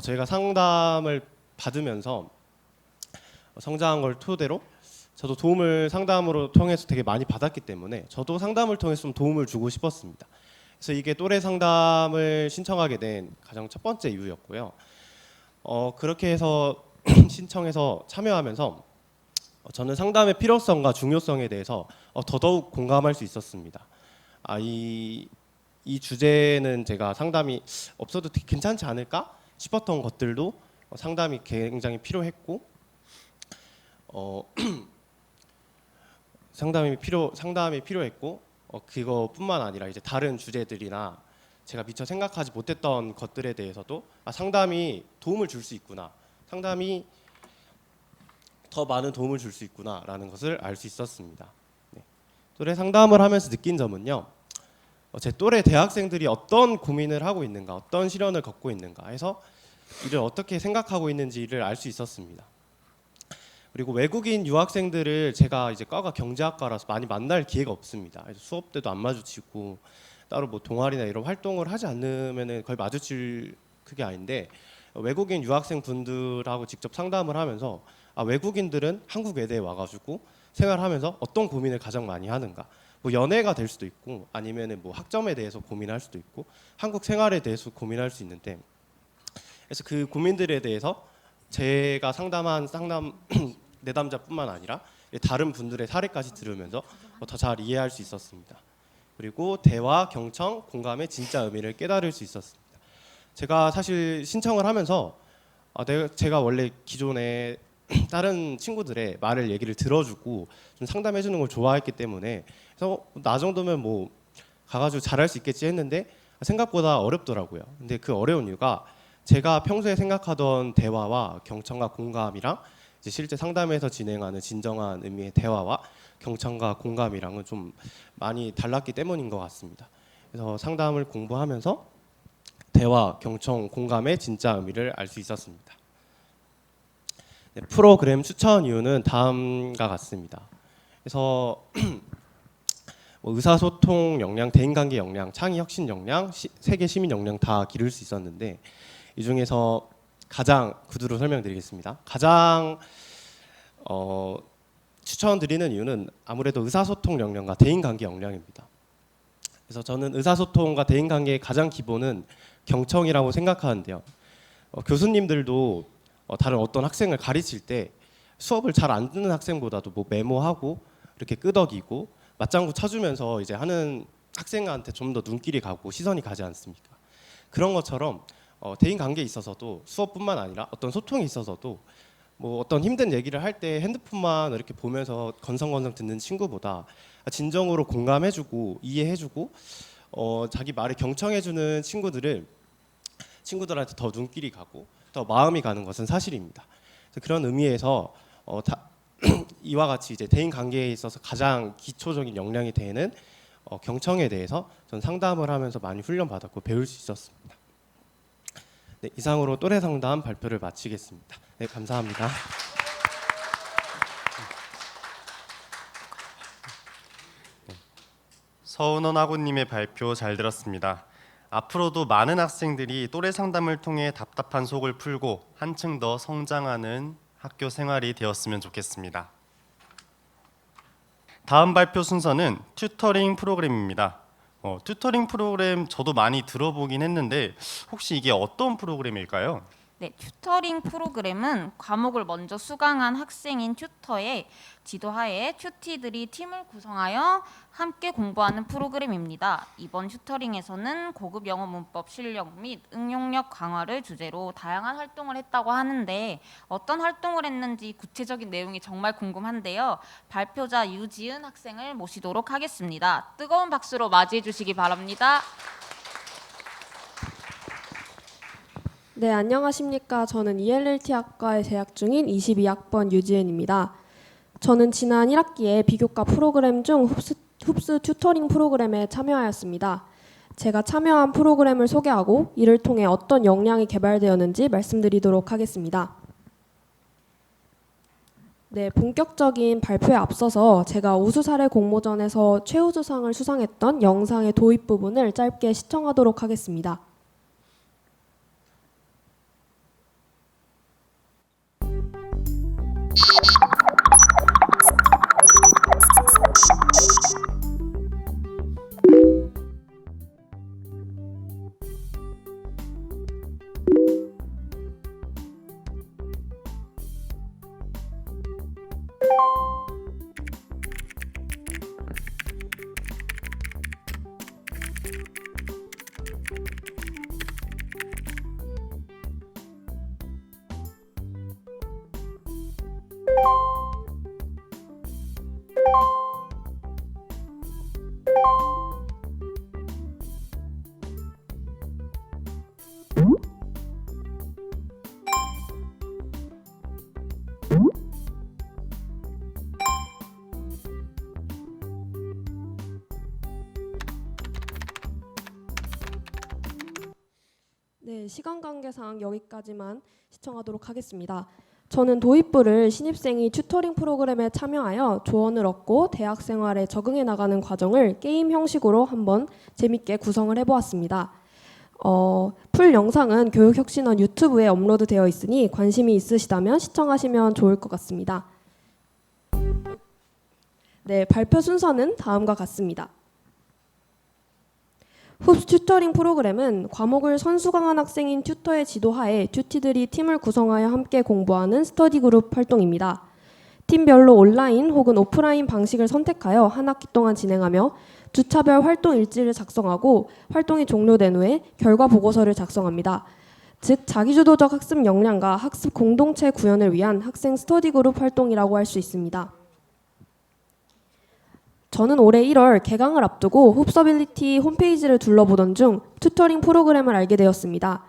저희가 상담을 받으면서 성장한 걸 토대로 저도 도움을 상담으로 통해서 되게 많이 받았기 때문에 저도 상담을 통해서 좀 도움을 주고 싶었습니다. 그래서 이게 또래 상담을 신청하게 된 가장 첫 번째 이유였고요. 그렇게 해서 신청해서 참여하면서 저는 상담의 필요성과 중요성에 대해서 더더욱 공감할 수 있었습니다. 이 주제는 제가 상담이 없어도 괜찮지 않을까 싶었던 것들도 상담이 굉장히 필요했고 상담이 필요했고 그거뿐만 아니라 이제 다른 주제들이나 제가 미처 생각하지 못했던 것들에 대해서도 상담이 도움을 줄 수 있구나, 상담이 더 많은 도움을 줄 수 있구나라는 것을 알 수 있었습니다. 네. 또래 상담을 하면서 느낀 점은요, 제 또래 대학생들이 어떤 고민을 하고 있는가, 어떤 시련을 겪고 있는가 해서 이를 어떻게 생각하고 있는지를 알 수 있었습니다. 그리고 외국인 유학생들을 제가 이제 과가 경제학과라서 많이 만날 기회가 없습니다. 그래서 수업 때도 안 마주치고 따로 뭐 동아리나 이런 활동을 하지 않으면은 거의 마주칠 그게 아닌데 외국인 유학생 분들하고 직접 상담을 하면서 외국인들은 한국 외대에 와가지고 생활하면서 어떤 고민을 가장 많이 하는가, 뭐 연애가 될 수도 있고 아니면은 뭐 학점에 대해서 고민할 수도 있고 한국 생활에 대해서 고민할 수 있는데, 그래서 그 고민들에 대해서 제가 상담한 상담 내담자뿐만 아니라 다른 분들의 사례까지 들으면서 더 잘 이해할 수 있었습니다. 그리고 대화, 경청, 공감의 진짜 의미를 깨달을 수 있었습니다. 제가 사실 신청을 하면서 제가 원래 기존에 다른 친구들의 말을 얘기를 들어주고 좀 상담해 주는 걸 좋아했기 때문에 그래서 나 정도면 뭐 가가지고 잘할 수 있겠지 했는데 생각보다 어렵더라고요. 근데 그 어려운 이유가 제가 평소에 생각하던 대화와 경청과 공감이랑 이제 실제 상담에서 진행하는 진정한 의미의 대화와 경청과 공감이랑은 좀 많이 달랐기 때문인 것 같습니다. 그래서 상담을 공부하면서 대화, 경청, 공감의 진짜 의미를 알 수 있었습니다. 네, 프로그램 추천 이유는 다음과 같습니다. 그래서 뭐 의사소통 역량, 대인관계 역량, 창의 혁신 역량, 세계 시민 역량 다 기를 수 있었는데 이 중에서 가장 구두로 설명드리겠습니다. 가장 추천드리는 이유는 아무래도 의사소통 역량과 대인관계 역량입니다. 그래서 저는 의사소통과 대인관계의 가장 기본은 경청이라고 생각하는데요. 교수님들도 다른 어떤 학생을 가르칠 때 수업을 잘 안 듣는 학생보다도 뭐 메모하고 이렇게 끄덕이고 맞장구 쳐주면서 이제 하는 학생한테 좀 더 눈길이 가고 시선이 가지 않습니까? 그런 것처럼 대인관계에 있어서도 수업뿐만 아니라 어떤 소통에 있어서도 뭐 어떤 힘든 얘기를 할 때 핸드폰만 이렇게 보면서 건성건성 듣는 친구보다 진정으로 공감해주고 이해해주고 자기 말에 경청해주는 친구들한테 더 눈길이 가고 더 마음이 가는 것은 사실입니다. 그런 의미에서 이와 같이 이제 대인 관계에 있어서 가장 기초적인 역량이 되는 경청에 대해서 전 상담을 하면서 많이 훈련받았고 배울 수 있었습니다. 네, 이상으로 또래 상담 발표를 마치겠습니다. 네, 감사합니다. 서은원 학우님의 발표 잘 들었습니다. 앞으로도 많은 학생들이 또래 상담을 통해 답답한 속을 풀고 한층 더 성장하는 학교 생활이 되었으면 좋겠습니다. 다음 발표 순서는 튜터링 프로그램입니다. 튜터링 프로그램 저도 많이 들어보긴 했는데 혹시 이게 어떤 프로그램일까요? 네, 튜터링 프로그램은 과목을 먼저 수강한 학생인 튜터의 지도하에 튜티들이 팀을 구성하여 함께 공부하는 프로그램입니다. 이번 튜터링에서는 고급 영어 문법 실력 및 응용력 강화를 주제로 다양한 활동을 했다고 하는데 어떤 활동을 했는지 구체적인 내용이 정말 궁금한데요. 발표자 유지은 학생을 모시도록 하겠습니다. 뜨거운 박수로 맞이해 주시기 바랍니다. 네, 안녕하십니까. 저는 ELLT 학과에 재학 중인 22학번 유지은입니다. 저는 지난 1학기에 비교과 프로그램 중 흡수 튜터링 프로그램에 참여하였습니다. 제가 참여한 프로그램을 소개하고 이를 통해 어떤 역량이 개발되었는지 말씀드리도록 하겠습니다. 네, 본격적인 발표에 앞서서 제가 우수사례 공모전에서 최우수상을 수상했던 영상의 도입 부분을 짧게 시청하도록 하겠습니다. 네, 시간 관계상 여기까지만 시청하도록 하겠습니다. 저는 도입부를 신입생이 튜터링 프로그램에 참여하여 조언을 얻고 대학 생활에 적응해 나가는 과정을 게임 형식으로 한번 재밌게 구성을 해보았습니다. 풀 영상은 교육혁신원 유튜브에 업로드되어 있으니 관심이 있으시다면 시청하시면 좋을 것 같습니다. 네, 발표 순서는 다음과 같습니다. 흡수 튜터링 프로그램은 과목을 선수강한 학생인 튜터의 지도하에 튜티들이 팀을 구성하여 함께 공부하는 스터디 그룹 활동입니다. 팀별로 온라인 혹은 오프라인 방식을 선택하여 한 학기 동안 진행하며 주차별 활동 일지를 작성하고 활동이 종료된 후에 결과 보고서를 작성합니다. 즉 자기주도적 학습 역량과 학습 공동체 구현을 위한 학생 스터디 그룹 활동이라고 할 수 있습니다. 저는 올해 1월 개강을 앞두고 흡서빌리티 홈페이지를 둘러보던 중 튜터링 프로그램을 알게 되었습니다.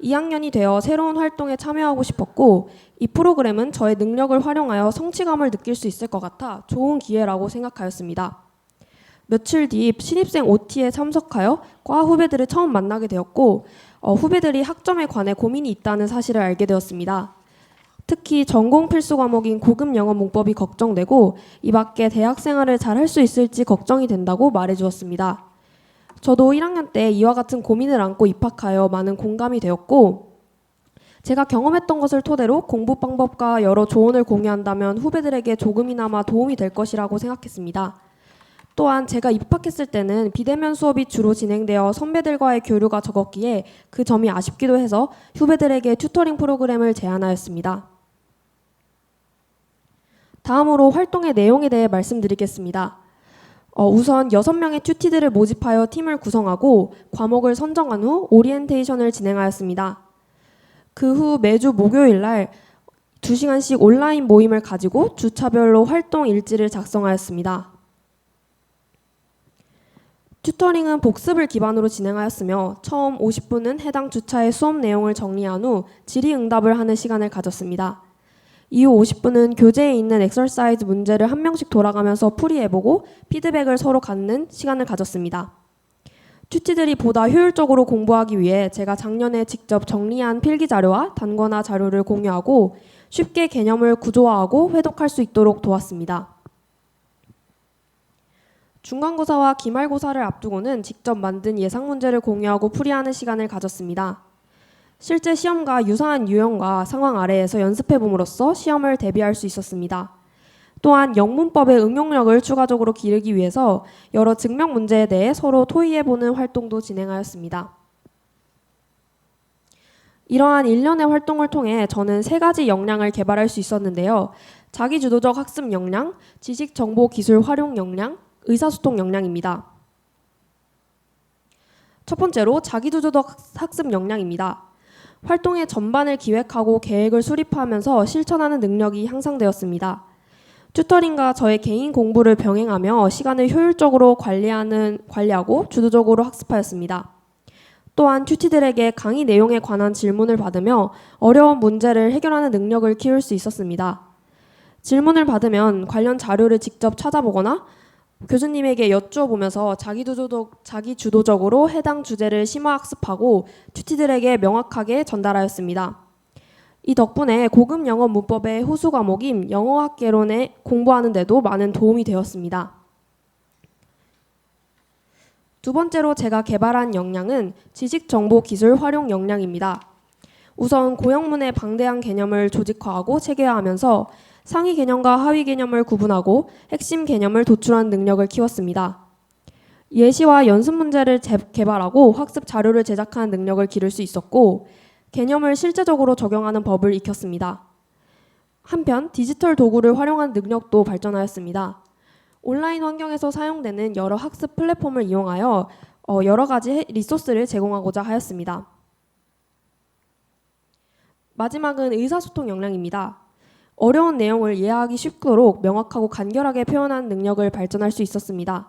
2학년이 되어 새로운 활동에 참여하고 싶었고 이 프로그램은 저의 능력을 활용하여 성취감을 느낄 수 있을 것 같아 좋은 기회라고 생각하였습니다. 며칠 뒤 신입생 OT에 참석하여 과 후배들을 처음 만나게 되었고 후배들이 학점에 관해 고민이 있다는 사실을 알게 되었습니다. 특히 전공 필수 과목인 고급 영어 문법이 걱정되고 이 밖에 대학 생활을 잘 할 수 있을지 걱정이 된다고 말해주었습니다. 저도 1학년 때 이와 같은 고민을 안고 입학하여 많은 공감이 되었고 제가 경험했던 것을 토대로 공부 방법과 여러 조언을 공유한다면 후배들에게 조금이나마 도움이 될 것이라고 생각했습니다. 또한 제가 입학했을 때는 비대면 수업이 주로 진행되어 선배들과의 교류가 적었기에 그 점이 아쉽기도 해서 후배들에게 튜터링 프로그램을 제안하였습니다. 다음으로 활동의 내용에 대해 말씀드리겠습니다. 우선 6명의 튜티들을 모집하여 팀을 구성하고 과목을 선정한 후 오리엔테이션을 진행하였습니다. 그 후 매주 목요일 날 2시간씩 온라인 모임을 가지고 주차별로 활동 일지를 작성하였습니다. 튜터링은 복습을 기반으로 진행하였으며 처음 50분은 해당 주차의 수업 내용을 정리한 후 질의응답을 하는 시간을 가졌습니다. 이후 50분은 교재에 있는 엑서사이즈 문제를 한 명씩 돌아가면서 풀이해보고 피드백을 서로 갖는 시간을 가졌습니다. 튜티들이 보다 효율적으로 공부하기 위해 제가 작년에 직접 정리한 필기 자료와 단권화 자료를 공유하고 쉽게 개념을 구조화하고 회독할 수 있도록 도왔습니다. 중간고사와 기말고사를 앞두고는 직접 만든 예상 문제를 공유하고 풀이하는 시간을 가졌습니다. 실제 시험과 유사한 유형과 상황 아래에서 연습해봄으로써 시험을 대비할 수 있었습니다. 또한 영문법의 응용력을 추가적으로 기르기 위해서 여러 증명 문제에 대해 서로 토의해보는 활동도 진행하였습니다. 이러한 일련의 활동을 통해 저는 3가지 역량을 개발할 수 있었는데요. 자기주도적 학습 역량, 지식정보기술 활용 역량, 의사소통 역량입니다. 첫 번째로 자기주도적 학습 역량입니다. 활동의 전반을 기획하고 계획을 수립하면서 실천하는 능력이 향상되었습니다. 튜터링과 저의 개인 공부를 병행하며 시간을 효율적으로 관리하고 주도적으로 학습하였습니다. 또한 튜티들에게 강의 내용에 관한 질문을 받으며 어려운 문제를 해결하는 능력을 키울 수 있었습니다. 질문을 받으면 관련 자료를 직접 찾아보거나 교수님에게 여쭈어보면서 자기주도적으로 해당 주제를 심화학습하고 튜티들에게 명확하게 전달하였습니다. 이 덕분에 고급 영어 문법의 후수 과목인 영어학개론에 공부하는 데도 많은 도움이 되었습니다. 두 번째로 제가 개발한 역량은 지식정보기술 활용 역량입니다. 우선 고영문의 방대한 개념을 조직화하고 체계화하면서 상위 개념과 하위 개념을 구분하고 핵심 개념을 도출하는 능력을 키웠습니다. 예시와 연습 문제를 개발하고 학습 자료를 제작하는 능력을 기를 수 있었고 개념을 실제적으로 적용하는 법을 익혔습니다. 한편 디지털 도구를 활용하는 능력도 발전하였습니다. 온라인 환경에서 사용되는 여러 학습 플랫폼을 이용하여 여러 가지 리소스를 제공하고자 하였습니다. 마지막은 의사소통 역량입니다. 어려운 내용을 이해하기 쉽도록 명확하고 간결하게 표현하는 능력을 발전할 수 있었습니다.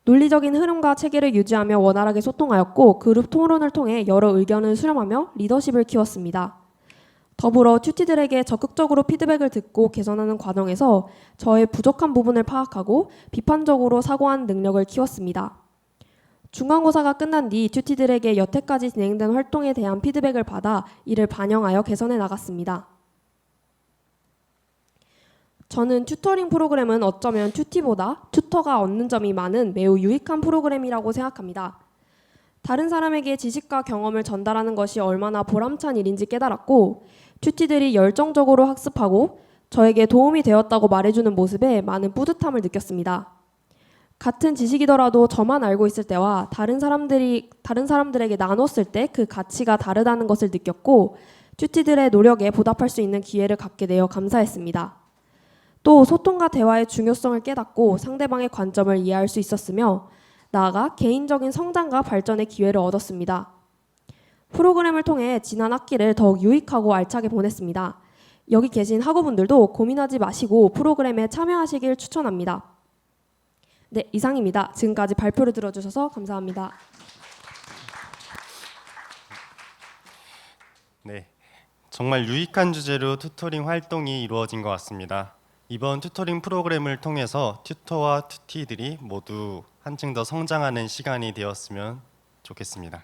논리적인 흐름과 체계를 유지하며 원활하게 소통하였고 그룹 토론을 통해 여러 의견을 수렴하며 리더십을 키웠습니다. 더불어 튜티들에게 적극적으로 피드백을 듣고 개선하는 과정에서 저의 부족한 부분을 파악하고 비판적으로 사고하는 능력을 키웠습니다. 중간고사가 끝난 뒤 튜티들에게 여태까지 진행된 활동에 대한 피드백을 받아 이를 반영하여 개선해 나갔습니다. 저는 튜터링 프로그램은 어쩌면 튜티보다 튜터가 얻는 점이 많은 매우 유익한 프로그램이라고 생각합니다. 다른 사람에게 지식과 경험을 전달하는 것이 얼마나 보람찬 일인지 깨달았고 튜티들이 열정적으로 학습하고 저에게 도움이 되었다고 말해주는 모습에 많은 뿌듯함을 느꼈습니다. 같은 지식이더라도 저만 알고 있을 때와 다른 사람들에게 나눴을 때 그 가치가 다르다는 것을 느꼈고 튜티들의 노력에 보답할 수 있는 기회를 갖게 되어 감사했습니다. 또 소통과 대화의 중요성을 깨닫고 상대방의 관점을 이해할 수 있었으며 나아가 개인적인 성장과 발전의 기회를 얻었습니다. 프로그램을 통해 지난 학기를 더욱 유익하고 알차게 보냈습니다. 여기 계신 학우분들도 고민하지 마시고 프로그램에 참여하시길 추천합니다. 네, 이상입니다. 지금까지 발표를 들어주셔서 감사합니다. 네, 정말 유익한 주제로 튜터링 활동이 이루어진 것 같습니다. 이번 튜터링 프로그램을 통해서 튜터와 튜티들이 모두 한층 더 성장하는 시간이 되었으면 좋겠습니다.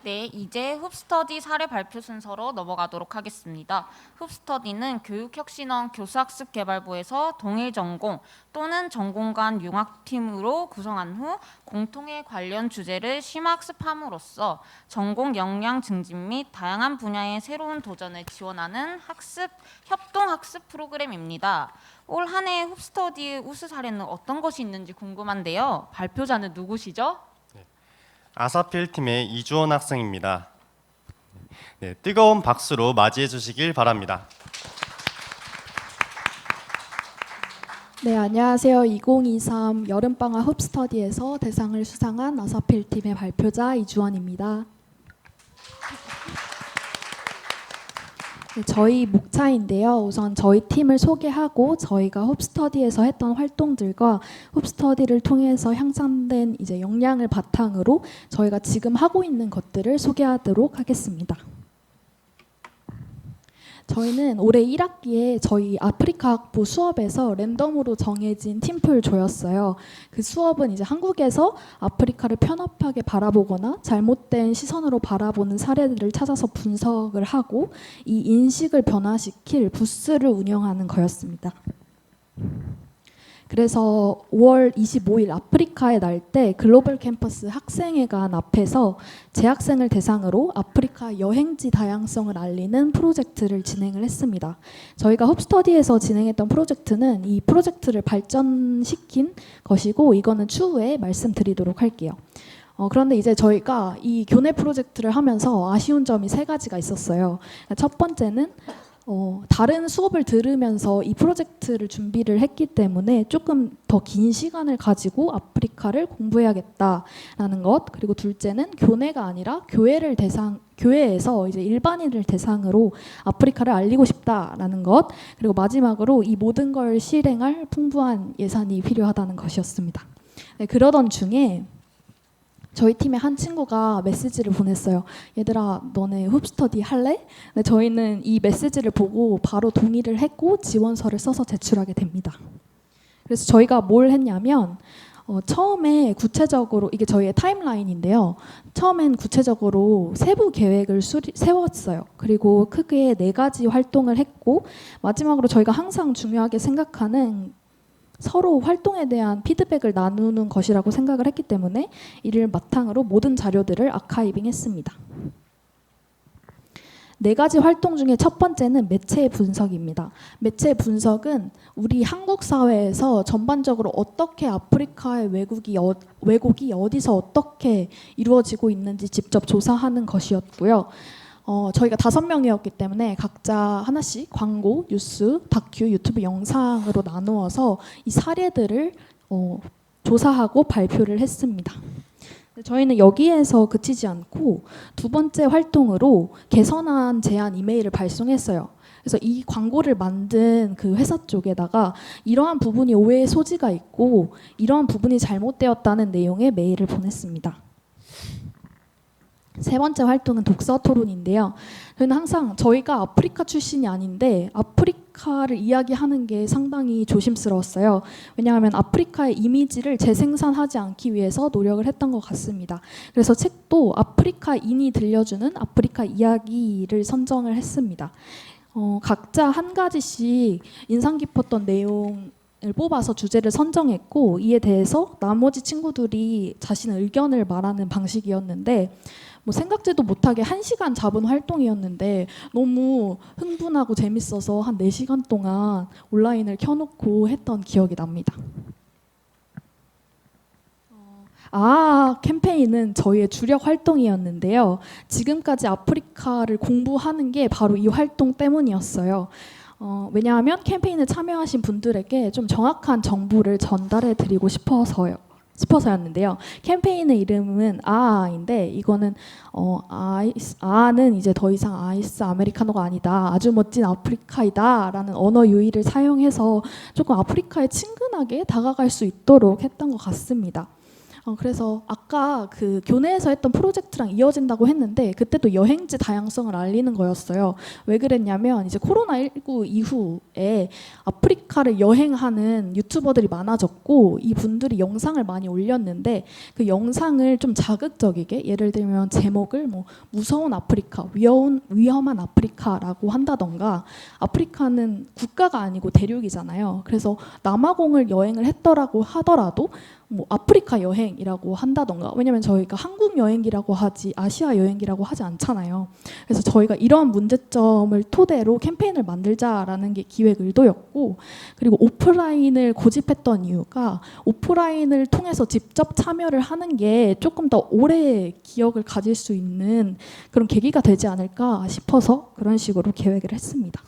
네, 이제 흡스터디 사례 발표 순서로 넘어가도록 하겠습니다. 흡스터디는 교육혁신원 교수학습개발부에서 동일 전공 또는 전공 간 융합팀으로 구성한 후 공통의 관련 주제를 심화학습함으로써 전공 역량 증진 및 다양한 분야의 새로운 도전을 지원하는 협동학습 프로그램입니다. 올 한 해 흡스터디의 우수 사례는 어떤 것이 있는지 궁금한데요. 발표자는 누구시죠? 아사필 팀의 이주원 학생입니다. 네, 뜨거운 박수로 맞이해 주시길 바랍니다. 네, 안녕하세요. 2023 여름방학 흡스터디에서 대상을 수상한 아사필 팀의 발표자 이주원입니다. 네, 저희 목차인데요. 우선 저희 팀을 소개하고 저희가 흡스터디에서 했던 활동들과 흡스터디를 통해서 향상된 이제 역량을 바탕으로 저희가 지금 하고 있는 것들을 소개하도록 하겠습니다. 저희는 올해 1학기에 저희 아프리카 학부 수업에서 랜덤으로 정해진 팀플 조였어요. 그 수업은 이제 한국에서 아프리카를 편협하게 바라보거나 잘못된 시선으로 바라보는 사례들을 찾아서 분석을 하고 이 인식을 변화시킬 부스를 운영하는 거였습니다. 그래서 5월 25일 아프리카의 날 때 글로벌 캠퍼스 학생회관 앞에서 재학생을 대상으로 아프리카 여행지 다양성을 알리는 프로젝트를 진행을 했습니다. 저희가 홉스터디에서 진행했던 프로젝트는 이 프로젝트를 발전시킨 것이고 이거는 추후에 말씀드리도록 할게요. 그런데 이제 저희가 이 교내 프로젝트를 하면서 아쉬운 점이 3가지가 있었어요. 첫 번째는 다른 수업을 들으면서 이 프로젝트를 준비를 했기 때문에 조금 더 긴 시간을 가지고 아프리카를 공부해야겠다라는 것. 그리고 둘째는 교내가 아니라 교회에서 이제 일반인을 대상으로 아프리카를 알리고 싶다라는 것. 그리고 마지막으로 이 모든 걸 실행할 풍부한 예산이 필요하다는 것이었습니다. 네, 그러던 중에 저희 팀의 한 친구가 메시지를 보냈어요. 얘들아, 너네 흡스터디 할래? 네, 저희는 이 메시지를 보고 바로 동의를 했고 지원서를 써서 제출하게 됩니다. 그래서 저희가 뭘 했냐면 처음에 구체적으로 이게 저희의 타임라인인데요. 처음엔 구체적으로 세부 계획을 세웠어요. 그리고 크게 4가지 활동을 했고 마지막으로 저희가 항상 중요하게 생각하는 서로 활동에 대한 피드백을 나누는 것이라고 생각을 했기 때문에 이를 바탕으로 모든 자료들을 아카이빙했습니다. 4가지 활동 중에 첫 번째는 매체 분석입니다. 매체 분석은 우리 한국 사회에서 전반적으로 어떻게 아프리카의 왜곡이 어디서 어떻게 이루어지고 있는지 직접 조사하는 것이었고요. 저희가 5명이었기 때문에 각자 하나씩 광고, 뉴스, 다큐, 유튜브 영상으로 나누어서 이 사례들을 조사하고 발표를 했습니다. 저희는 여기에서 그치지 않고 2번째 활동으로 개선안 제안 이메일을 발송했어요. 그래서 이 광고를 만든 그 회사 쪽에다가 이러한 부분이 오해의 소지가 있고 이러한 부분이 잘못되었다는 내용의 메일을 보냈습니다. 3번째 활동은 독서 토론인데요. 저희는 항상 저희가 아프리카 출신이 아닌데 아프리카를 이야기하는 게 상당히 조심스러웠어요. 왜냐하면 아프리카의 이미지를 재생산하지 않기 위해서 노력을 했던 것 같습니다. 그래서 책도 아프리카인이 들려주는 아프리카 이야기를 선정을 했습니다. 각자 한 가지씩 인상 깊었던 내용 을 뽑아서 주제를 선정했고 이에 대해서 나머지 친구들이 자신의 의견을 말하는 방식이었는데 생각지도 못하게 1시간 잡은 활동이었는데 너무 흥분하고 재밌어서 한 4시간 동안 온라인을 켜놓고 했던 기억이 납니다. 캠페인은 저희의 주력 활동이었는데요. 지금까지 아프리카를 공부하는 게 바로 이 활동 때문이었어요. 왜냐하면 캠페인에 참여하신 분들에게 좀 정확한 정보를 전달해 드리고 싶어서였는데요. 캠페인의 이름은 아인데 이거는 아는 이제 더 이상 아이스 아메리카노가 아니다. 아주 멋진 아프리카이다라는 언어 유희를 사용해서 조금 아프리카에 친근하게 다가갈 수 있도록 했던 것 같습니다. 그래서 아까 그 교내에서 했던 프로젝트랑 이어진다고 했는데 그때도 여행지 다양성을 알리는 거였어요. 왜 그랬냐면 이제 코로나19 이후에 아프리카를 여행하는 유튜버들이 많아졌고 이 분들이 영상을 많이 올렸는데 그 영상을 좀 자극적이게 예를 들면 제목을 무서운 아프리카, 위험한 아프리카라고 한다던가 아프리카는 국가가 아니고 대륙이잖아요. 그래서 남아공을 여행을 했더라고 하더라도 아프리카 여행이라고 한다던가 왜냐면 저희가 한국 여행이라고 하지 아시아 여행이라고 하지 않잖아요. 그래서 저희가 이러한 문제점을 토대로 캠페인을 만들자라는 게 기획 의도였고 그리고 오프라인을 고집했던 이유가 오프라인을 통해서 직접 참여를 하는 게 조금 더 오래 기억을 가질 수 있는 그런 계기가 되지 않을까 싶어서 그런 식으로 계획을 했습니다.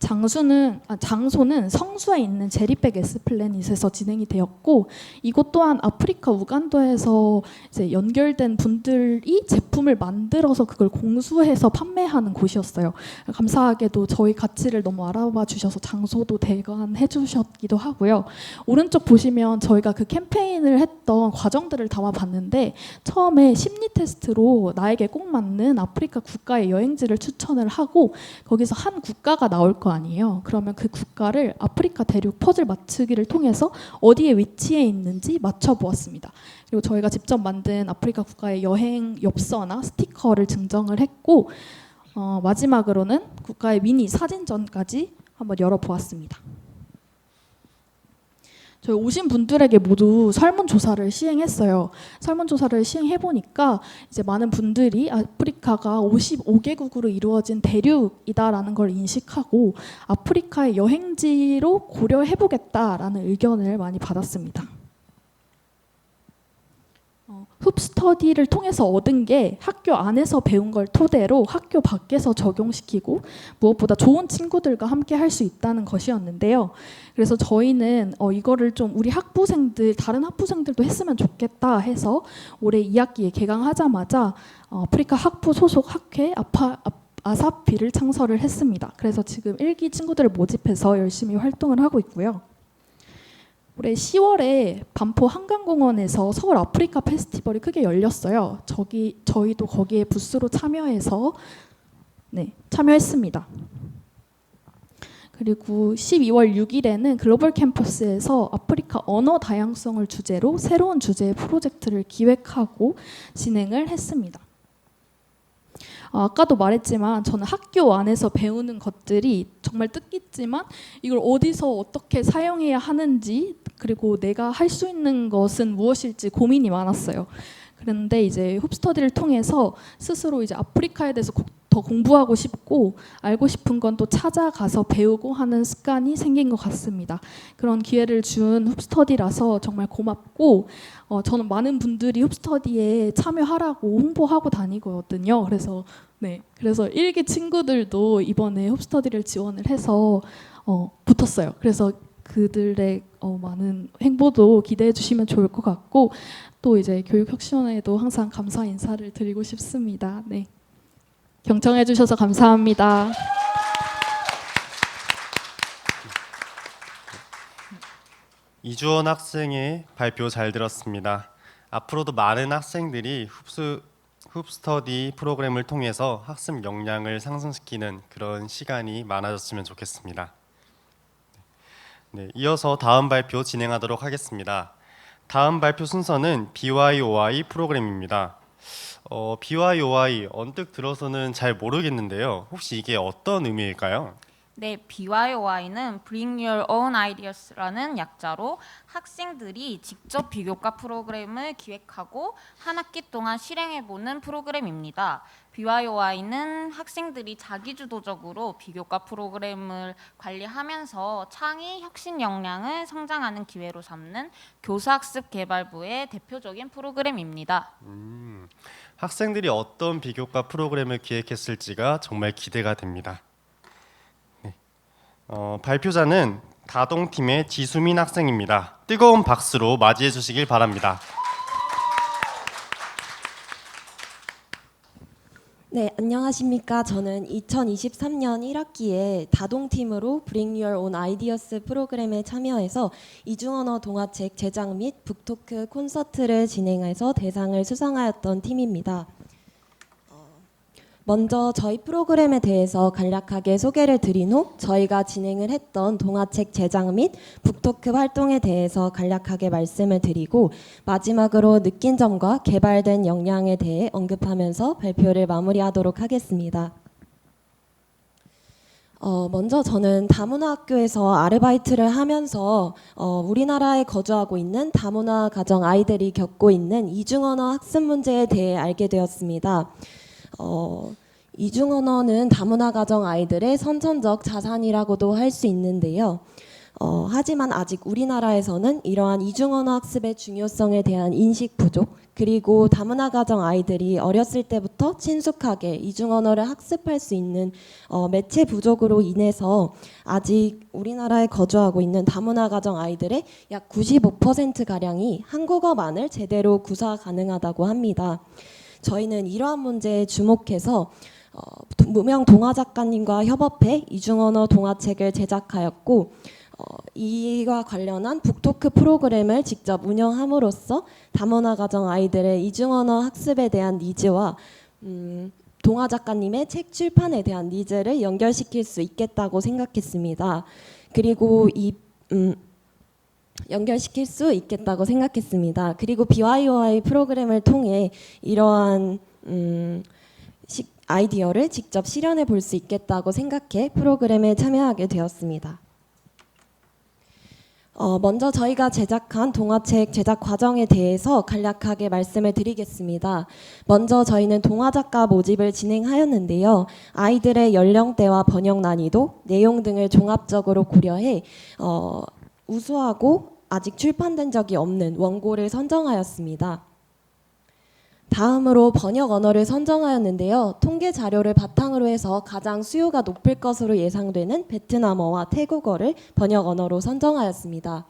장소는 성수에 있는 제리백 에스플래닛에서 진행이 되었고, 이곳 또한 아프리카 우간다에서 이제 연결된 분들이 제품을 만들어서 그걸 공수해서 판매하는 곳이었어요. 감사하게도 저희 가치를 너무 알아봐 주셔서 장소도 대관해 주셨기도 하고요. 오른쪽 보시면 저희가 그 캠페인을 했던 과정들을 담아봤는데, 처음에 심리 테스트로 나에게 꼭 맞는 아프리카 국가의 여행지를 추천을 하고, 거기서 한 국가가 나올 거 아니에요. 그러면 그 국가를 아프리카 대륙 퍼즐 맞추기를 통해서 어디에 위치해 있는지 맞춰보았습니다. 그리고 저희가 직접 만든 아프리카 국가의 여행 엽서나 스티커를 증정을 했고, 마지막으로는 국가의 미니 사진전까지 한번 열어보았습니다. 저희 오신 분들에게 모두 설문조사를 시행했어요. 설문조사를 시행해보니까 이제 많은 분들이 아프리카가 55개국으로 이루어진 대륙이다라는 걸 인식하고 아프리카의 여행지로 고려해보겠다라는 의견을 많이 받았습니다. 흡스터디를 통해서 얻은 게 학교 안에서 배운 걸 토대로 학교 밖에서 적용시키고 무엇보다 좋은 친구들과 함께 할 수 있다는 것이었는데요. 그래서 저희는 이거를 좀 우리 학부생들, 다른 학부생들도 했으면 좋겠다 해서 올해 2학기에 개강하자마자 아프리카 학부 소속 학회 아사피를 창설을 했습니다. 그래서 지금 1기 친구들을 모집해서 열심히 활동을 하고 있고요. 올해 10월에 반포 한강공원에서 서울 아프리카 페스티벌이 크게 열렸어요. 저희도 거기에 부스로 참여해서 참여했습니다. 그리고 12월 6일에는 글로벌 캠퍼스에서 아프리카 언어 다양성을 주제로 새로운 주제의 프로젝트를 기획하고 진행을 했습니다. 아까도 말했지만 저는 학교 안에서 배우는 것들이 정말 뜻깊지만 이걸 어디서 어떻게 사용해야 하는지, 그리고 내가 할 수 있는 것은 무엇일지 고민이 많았어요. 그런데 이제 흡스터디를 통해서 스스로 이제 아프리카에 대해서 더 공부하고 싶고 알고 싶은 건 또 찾아가서 배우고 하는 습관이 생긴 것 같습니다. 그런 기회를 준 흡스터디라서 정말 고맙고, 저는 많은 분들이 흡스터디에 참여하라고 홍보하고 다니거든요. 그래서 1기 친구들도 이번에 흡스터디를 지원을 해서 붙었어요. 그래서 그들의 많은 행보도 기대해 주시면 좋을 것 같고, 또 이제 교육혁신원에도 항상 감사 인사를 드리고 싶습니다. 네. 경청해 주셔서 감사합니다. 이주원 학생의 발표 잘 들었습니다. 앞으로도 많은 학생들이 흡스터디 프로그램을 통해서 학습 역량을 상승시키는 그런 시간이 많아졌으면 좋겠습니다. 이어서 다음 발표 진행하도록 하겠습니다. 다음 발표 순서는 BYOI 프로그램입니다. BYOI 언뜻 들어서는 잘 모르겠는데요. 혹시 이게 어떤 의미일까요? 네, BYOI는 Bring Your Own Ideas라는 약자로 학생들이 직접 비교과 프로그램을 기획하고 한 학기 동안 실행해보는 프로그램입니다. BYOI는 학생들이 자기주도적으로 비교과 프로그램을 관리하면서 창의 혁신 역량을 성장하는 기회로 삼는 교사학습 개발부의 대표적인 프로그램입니다. 학생들이 어떤 비교과 프로그램을 기획했을지가 정말 기대가 됩니다. 발표자는 다동팀의 지수민 학생입니다. 뜨거운 박수로 맞이해 주시길 바랍니다. 네, 안녕하십니까. 저는 2023년 1학기에 다동팀으로 Bring Your Own Ideas 프로그램에 참여해서 이중언어 동화책 제작 및 북토크 콘서트를 진행해서 대상을 수상하였던 팀입니다. 먼저 저희 프로그램에 대해서 간략하게 소개를 드린 후 저희가 진행을 했던 동화책 제작 및 북토크 활동에 대해서 간략하게 말씀을 드리고 마지막으로 느낀 점과 개발된 역량에 대해 언급하면서 발표를 마무리하도록 하겠습니다. 먼저 저는 다문화 학교에서 아르바이트를 하면서 우리나라에 거주하고 있는 다문화 가정 아이들이 겪고 있는 이중언어 학습 문제에 대해 알게 되었습니다. 이중언어는 다문화 가정 아이들의 선천적 자산이라고도 할 수 있는데요. 하지만 아직 우리나라에서는 이러한 이중언어 학습의 중요성에 대한 인식 부족, 그리고 다문화 가정 아이들이 어렸을 때부터 친숙하게 이중언어를 학습할 수 있는 매체 부족으로 인해서 아직 우리나라에 거주하고 있는 다문화 가정 아이들의 약 95%가량이 한국어만을 제대로 구사 가능하다고 합니다. 저희는 이러한 문제에 주목해서 무명 동화 작가님과 협업해 이중언어 동화책을 제작하였고, 이와 관련한 북토크 프로그램을 직접 운영함으로써 다문화 가정 아이들의 이중언어 학습에 대한 니즈와 동화 작가님의 책 출판에 대한 니즈를 연결시킬 수 있겠다고 생각했습니다. 그리고 연결시킬 수 있겠다고 생각했습니다. 그리고 BYOI 프로그램을 통해 이러한 아이디어를 직접 실현해 볼 수 있겠다고 생각해 프로그램에 참여하게 되었습니다. 먼저 저희가 제작한 동화책 제작 과정에 대해서 간략하게 말씀을 드리겠습니다. 먼저 저희는 동화 작가 모집을 진행하였는데요. 아이들의 연령대와 번역 난이도, 내용 등을 종합적으로 고려해 우수하고 아직 출판된 적이 없는 원고를 선정하였습니다. 다음으로 번역 언어를 선정하였는데요. 통계 자료를 바탕으로 해서 가장 수요가 높을 것으로 예상되는 베트남어와 태국어를 번역 언어로 선정하였습니다.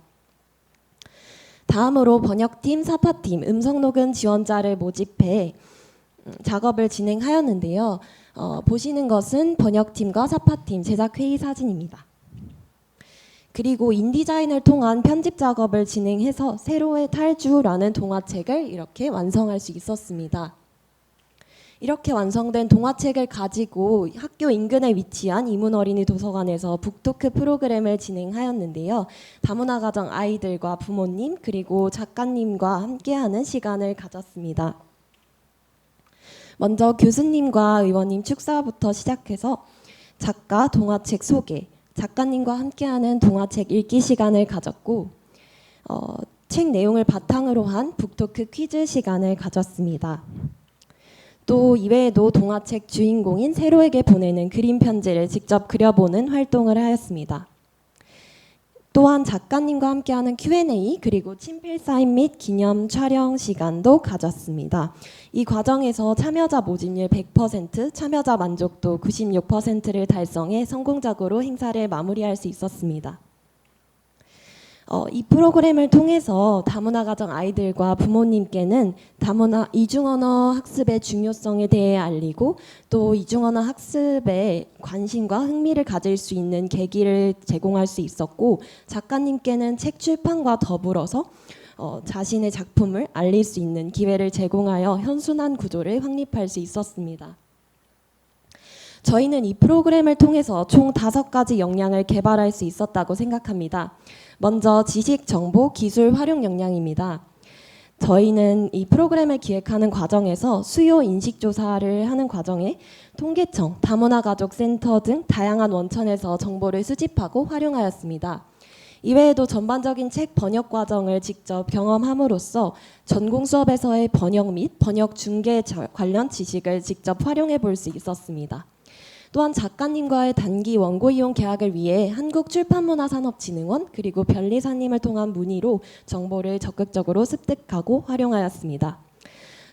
다음으로 번역팀, 사파팀, 음성녹음 지원자를 모집해 작업을 진행하였는데요. 보시는 것은 번역팀과 사파팀 제작회의 사진입니다. 그리고 인디자인을 통한 편집 작업을 진행해서 세로의 탈주라는 동화책을 이렇게 완성할 수 있었습니다. 이렇게 완성된 동화책을 가지고 학교 인근에 위치한 이문어린이 도서관에서 북토크 프로그램을 진행하였는데요. 다문화 가정 아이들과 부모님 그리고 작가님과 함께하는 시간을 가졌습니다. 먼저 교수님과 의원님 축사부터 시작해서 작가, 동화책 소개, 작가님과 함께하는 동화책 읽기 시간을 가졌고, 책 내용을 바탕으로 한 북토크 퀴즈 시간을 가졌습니다. 또 이외에도 동화책 주인공인 세로에게 보내는 그림 편지를 직접 그려보는 활동을 하였습니다. 또한 작가님과 함께하는 Q&A 그리고 친필 사인 및 기념 촬영 시간도 가졌습니다. 이 과정에서 참여자 모집률 100%, 참여자 만족도 96%를 달성해 성공적으로 행사를 마무리할 수 있었습니다. 이 프로그램을 통해서 다문화 가정 아이들과 부모님께는 다문화 이중언어 학습의 중요성에 대해 알리고 또 이중언어 학습에 관심과 흥미를 가질 수 있는 계기를 제공할 수 있었고, 작가님께는 책 출판과 더불어서 자신의 작품을 알릴 수 있는 기회를 제공하여 현순환 구조를 확립할 수 있었습니다. 저희는 이 프로그램을 통해서 총 5가지 역량을 개발할 수 있었다고 생각합니다. 먼저 지식, 정보, 기술 활용 역량입니다. 저희는 이 프로그램을 기획하는 과정에서 수요 인식 조사를 하는 과정에 통계청, 다문화가족센터 등 다양한 원천에서 정보를 수집하고 활용하였습니다. 이외에도 전반적인 책 번역 과정을 직접 경험함으로써 전공 수업에서의 번역 및 번역 중개 관련 지식을 직접 활용해 볼 수 있었습니다. 또한 작가님과의 단기 원고 이용 계약을 위해 한국출판문화산업진흥원 그리고 변리사님을 통한 문의로 정보를 적극적으로 습득하고 활용하였습니다.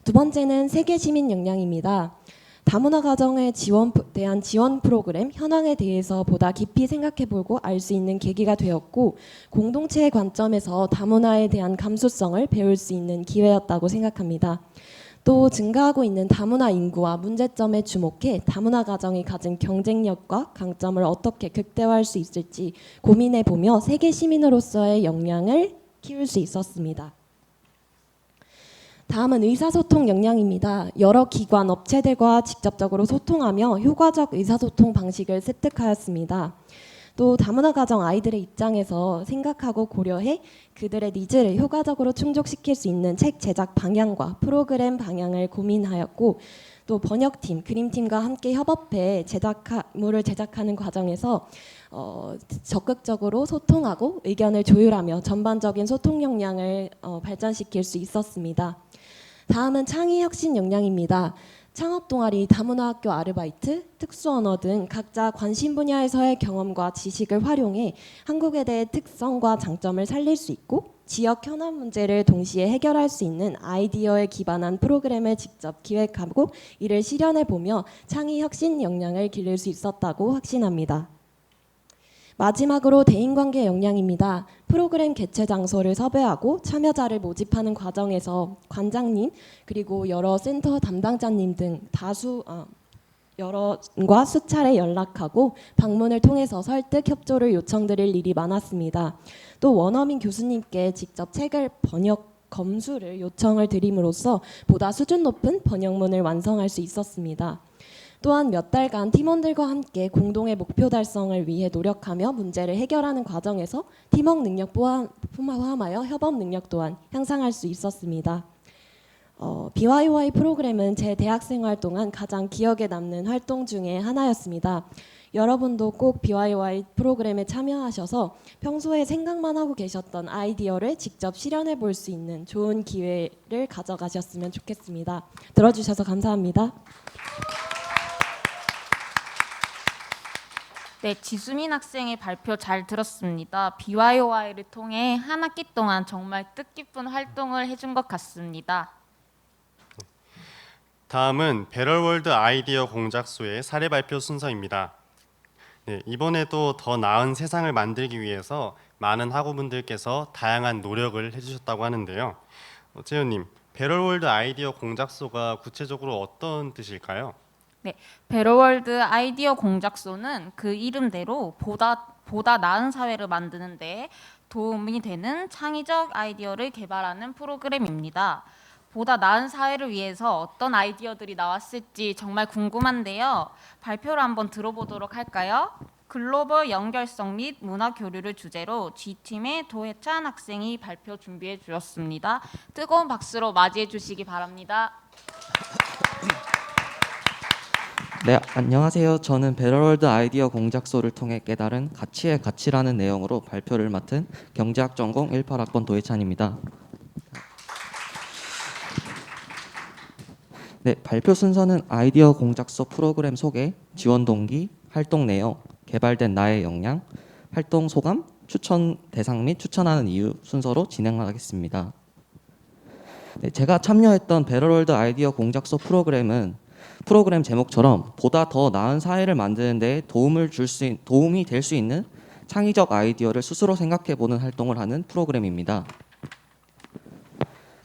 두 번째는 세계시민 역량입니다. 다문화 가정에 대한 지원 프로그램 현황에 대해서 보다 깊이 생각해보고 알 수 있는 계기가 되었고, 공동체의 관점에서 다문화에 대한 감수성을 배울 수 있는 기회였다고 생각합니다. 또 증가하고 있는 다문화 인구와 문제점에 주목해 다문화 가정이 가진 경쟁력과 강점을 어떻게 극대화할 수 있을지 고민해보며 세계 시민으로서의 역량을 키울 수 있었습니다. 다음은 의사소통 역량입니다. 여러 기관, 업체들과 직접적으로 소통하며 효과적 의사소통 방식을 습득하였습니다. 또 다문화 가정 아이들의 입장에서 생각하고 고려해 그들의 니즈를 효과적으로 충족시킬 수 있는 책 제작 방향과 프로그램 방향을 고민하였고, 또 번역팀, 그림팀과 함께 협업해 제작물을 제작하는 과정에서 적극적으로 소통하고 의견을 조율하며 전반적인 소통 역량을 발전시킬 수 있었습니다. 다음은 창의혁신 역량입니다. 창업 동아리, 다문화학교 아르바이트, 특수언어 등 각자 관심 분야에서의 경험과 지식을 활용해 한국에 대해 특성과 장점을 살릴 수 있고 지역 현안 문제를 동시에 해결할 수 있는 아이디어에 기반한 프로그램을 직접 기획하고 이를 실현해 보며 창의 혁신 역량을 기를 수 있었다고 확신합니다. 마지막으로 대인관계 역량입니다. 프로그램 개최 장소를 섭외하고 참여자를 모집하는 과정에서 관장님 그리고 여러 센터 담당자님 등 여러과 수차례 연락하고 방문을 통해서 설득 협조를 요청드릴 일이 많았습니다. 또 원어민 교수님께 직접 책을 번역 검수를 요청을 드림으로써 보다 수준 높은 번역문을 완성할 수 있었습니다. 또한 몇 달간 팀원들과 함께 공동의 목표 달성을 위해 노력하며 문제를 해결하는 과정에서 팀워크 능력 포함하여 협업 능력 또한 향상할 수 있었습니다. BYY 프로그램은 제 대학생활 동안 가장 기억에 남는 활동 중에 하나였습니다. 여러분도 꼭 BYY 프로그램에 참여하셔서 평소에 생각만 하고 계셨던 아이디어를 직접 실현해 볼 수 있는 좋은 기회를 가져가셨으면 좋겠습니다. 들어주셔서 감사합니다. 네, 지수민 학생의 발표 잘 들었습니다. BYOI를 통해 한 학기 동안 정말 뜻깊은 활동을 해준 것 같습니다. 다음은 배럴월드 아이디어 공작소의 사례 발표 순서입니다. 네, 이번에도 더 나은 세상을 만들기 위해서 많은 학우분들께서 다양한 노력을 해주셨다고 하는데요. 재현님, 배럴월드 아이디어 공작소가 구체적으로 어떤 뜻일까요? 네, 배럴월드 아이디어 공작소는 그 이름대로 보다 나은 사회를 만드는 데 도움이 되는 창의적 아이디어를 개발하는 프로그램입니다. 보다 나은 사회를 위해서 어떤 아이디어들이 나왔을지 정말 궁금한데요. 발표를 한번 들어보도록 할까요? 글로벌 연결성 및 문화 교류를 주제로 G팀의 도혜찬 학생이 발표 준비해 주셨습니다. 뜨거운 박수로 맞이해 주시기 바랍니다. 네, 안녕하세요. 저는 배럴월드 아이디어 공작소를 통해 깨달은 가치의 가치라는 내용으로 발표를 맡은 경제학 전공 18학번 도혜찬입니다. 네, 발표 순서는 아이디어 공작소 프로그램 소개, 지원 동기, 활동 내용, 개발된 나의 역량, 활동 소감, 추천 대상 및 추천하는 이유 순서로 진행하겠습니다. 네, 제가 참여했던 배럴월드 아이디어 공작소 프로그램은 프로그램 제목처럼 보다 더 나은 사회를 만드는 데 도움이 될 수 있는 창의적 아이디어를 스스로 생각해보는 활동을 하는 프로그램입니다.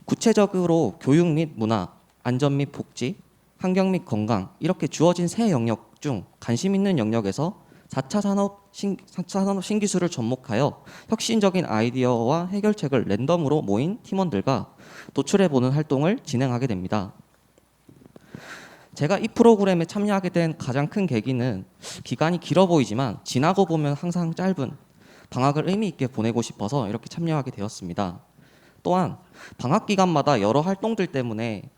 구체적으로 교육 및 문화, 안전 및 복지, 환경 및 건강 이렇게 주어진 세 영역 중 관심 있는 영역에서 4차 산업 신기술을 접목하여 혁신적인 아이디어와 해결책을 랜덤으로 모인 팀원들과 도출해보는 활동을 진행하게 됩니다. 제가 이 프로그램에 참여하게 된 가장 큰 계기는 기간이 길어 보이지만 지나고 보면 항상 짧은 방학을 의미 있게 보내고 싶어서 이렇게 참여하게 되었습니다. 또한 방학 기간마다 여러 활동들 때문에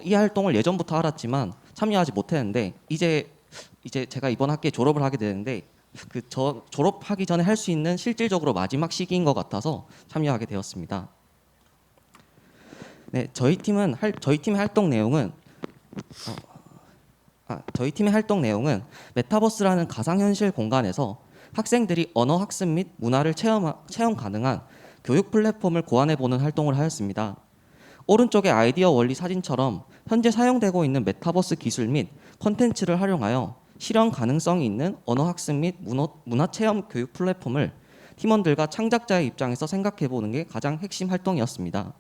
이 활동을 예전부터 알았지만 참여하지 못했는데 이제 제가 이번 학기에 졸업을 하게 되는데 졸업하기 전에 할 수 있는 실질적으로 마지막 시기인 것 같아서 참여하게 되었습니다. 네, 저희 팀의 활동 내용은 메타버스라는 가상현실 공간에서 학생들이 언어 학습 및 문화를 체험 가능한 교육 플랫폼을 고안해보는 활동을 하였습니다. 오른쪽의 아이디어 원리 사진처럼 현재 사용되고 있는 메타버스 기술 및 콘텐츠를 활용하여 실현 가능성이 있는 언어 학습 및 문화 체험 교육 플랫폼을 팀원들과 창작자의 입장에서 생각해보는 게 가장 핵심 활동이었습니다.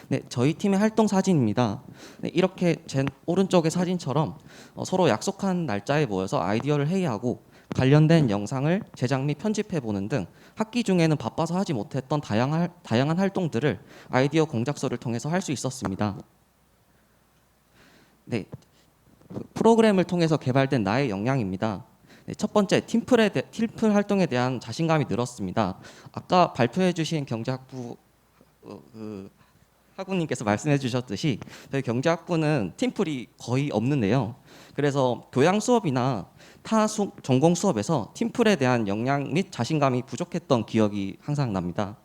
네, 저희 팀의 활동 사진입니다. 네, 이렇게 제 오른쪽의 사진처럼 서로 약속한 날짜에 모여서 아이디어를 회의하고 관련된 영상을 제작 및 편집해보는 등 학기 중에는 바빠서 하지 못했던 다양한 활동들을 아이디어 공작소를 통해서 할 수 있었습니다. 네, 프로그램을 통해서 개발된 나의 역량입니다. 네, 첫 번째, 팀플 활동에 대한 자신감이 늘었습니다. 아까 발표해 주신 경제학부 학우님께서 말씀해 주셨듯이 저희 경제학부는 팀플이 거의 없는데요. 그래서 교양 수업이나 타 전공 수업에서 팀플에 대한 역량 및 자신감이 부족했던 기억이 항상 납니다.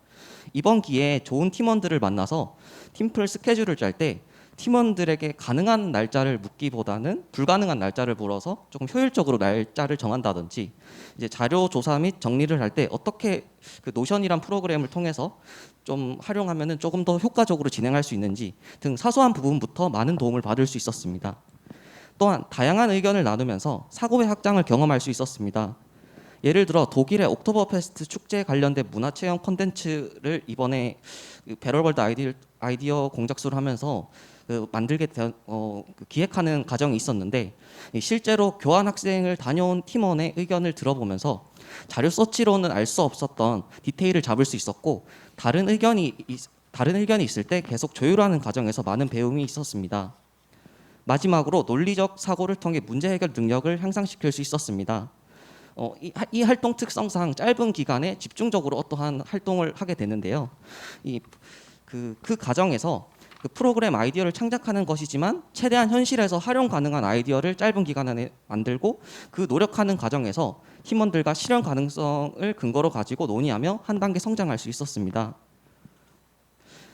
이번 기회에 좋은 팀원들을 만나서 팀플 스케줄을 짤 때 팀원들에게 가능한 날짜를 묻기보다는 불가능한 날짜를 물어서 조금 효율적으로 날짜를 정한다든지, 이제 자료 조사 및 정리를 할 때 어떻게 그 노션이란 프로그램을 통해서 좀 활용하면은 조금 더 효과적으로 진행할 수 있는지 등 사소한 부분부터 많은 도움을 받을 수 있었습니다. 또한 다양한 의견을 나누면서 사고의 확장을 경험할 수 있었습니다. 예를 들어 독일의 옥토버페스트 축제에 관련된 문화체험 콘텐츠를 이번에 배럴월드 아이디어 공작소를 하면서 기획하는 과정이 있었는데, 실제로 교환 학생을 다녀온 팀원의 의견을 들어보면서 자료 서치로는 알 수 없었던 디테일을 잡을 수 있었고, 다른 의견이 있을 때 계속 조율하는 과정에서 많은 배움이 있었습니다. 마지막으로 논리적 사고를 통해 문제 해결 능력을 향상시킬 수 있었습니다. 이 활동 특성상 짧은 기간에 집중적으로 어떠한 활동을 하게 되는데요. 그 과정에서 그 프로그램 아이디어를 창작하는 것이지만 최대한 현실에서 활용 가능한 아이디어를 짧은 기간 안에 만들고, 그 노력하는 과정에서 팀원들과 실현 가능성을 근거로 가지고 논의하며 한 단계 성장할 수 있었습니다.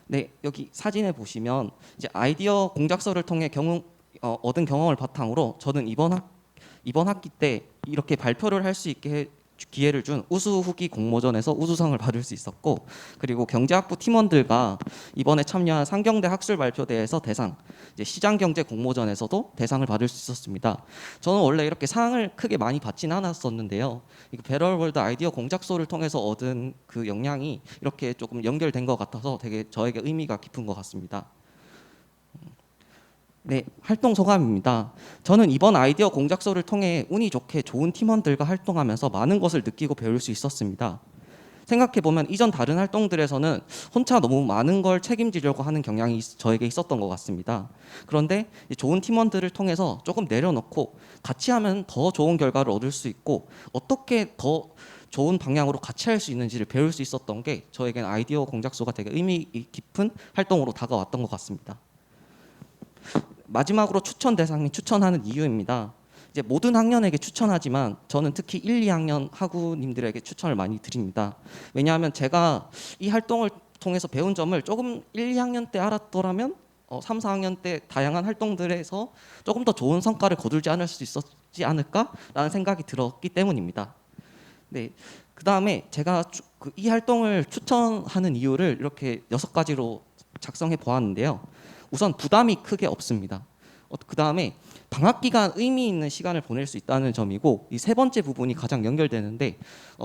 네, 여기 사진에 보시면 이제 아이디어 공작소를 통해 얻은 경험을 바탕으로 저는 이번 학기 때 이렇게 발표를 할 수 있게 기회를 준 우수 후기 공모전에서 우수상을 받을 수 있었고, 그리고 경제학부 팀원들과 이번에 참여한 상경대 학술 발표대에서 대상, 이제 시장경제 공모전에서도 대상을 받을 수 있었습니다. 저는 원래 이렇게 상을 크게 많이 받지는 않았었는데요. 배럴월드 아이디어 공작소를 통해서 얻은 그 역량이 이렇게 조금 연결된 것 같아서 되게 저에게 의미가 깊은 것 같습니다. 네, 활동 소감입니다. 저는 이번 아이디어 공작소를 통해 운이 좋게 좋은 팀원들과 활동하면서 많은 것을 느끼고 배울 수 있었습니다. 생각해보면 이전 다른 활동들에서는 혼자 너무 많은 걸 책임지려고 하는 경향이 저에게 있었던 것 같습니다. 그런데 좋은 팀원들을 통해서 조금 내려놓고 같이 하면 더 좋은 결과를 얻을 수 있고, 어떻게 더 좋은 방향으로 같이 할 수 있는지를 배울 수 있었던 게 저에겐 아이디어 공작소가 되게 의미 깊은 활동으로 다가왔던 것 같습니다. 마지막으로 추천 대상 및 추천하는 이유입니다. 이제 모든 학년에게 추천하지만 저는 특히 1, 2학년 학우님들에게 추천을 많이 드립니다. 왜냐하면 제가 이 활동을 통해서 배운 점을 조금 1, 2학년 때 알았더라면 3, 4학년 때 다양한 활동들에서 조금 더 좋은 성과를 거두지 않을 수 있었지 않을까라는 생각이 들었기 때문입니다. 네, 그 다음에 제가 이 활동을 추천하는 이유를 이렇게 6가지로 작성해 보았는데요. 우선 부담이 크게 없습니다. 그 다음에 방학 기간 의미 있는 시간을 보낼 수 있다는 점이고, 이 세 번째 부분이 가장 연결되는데,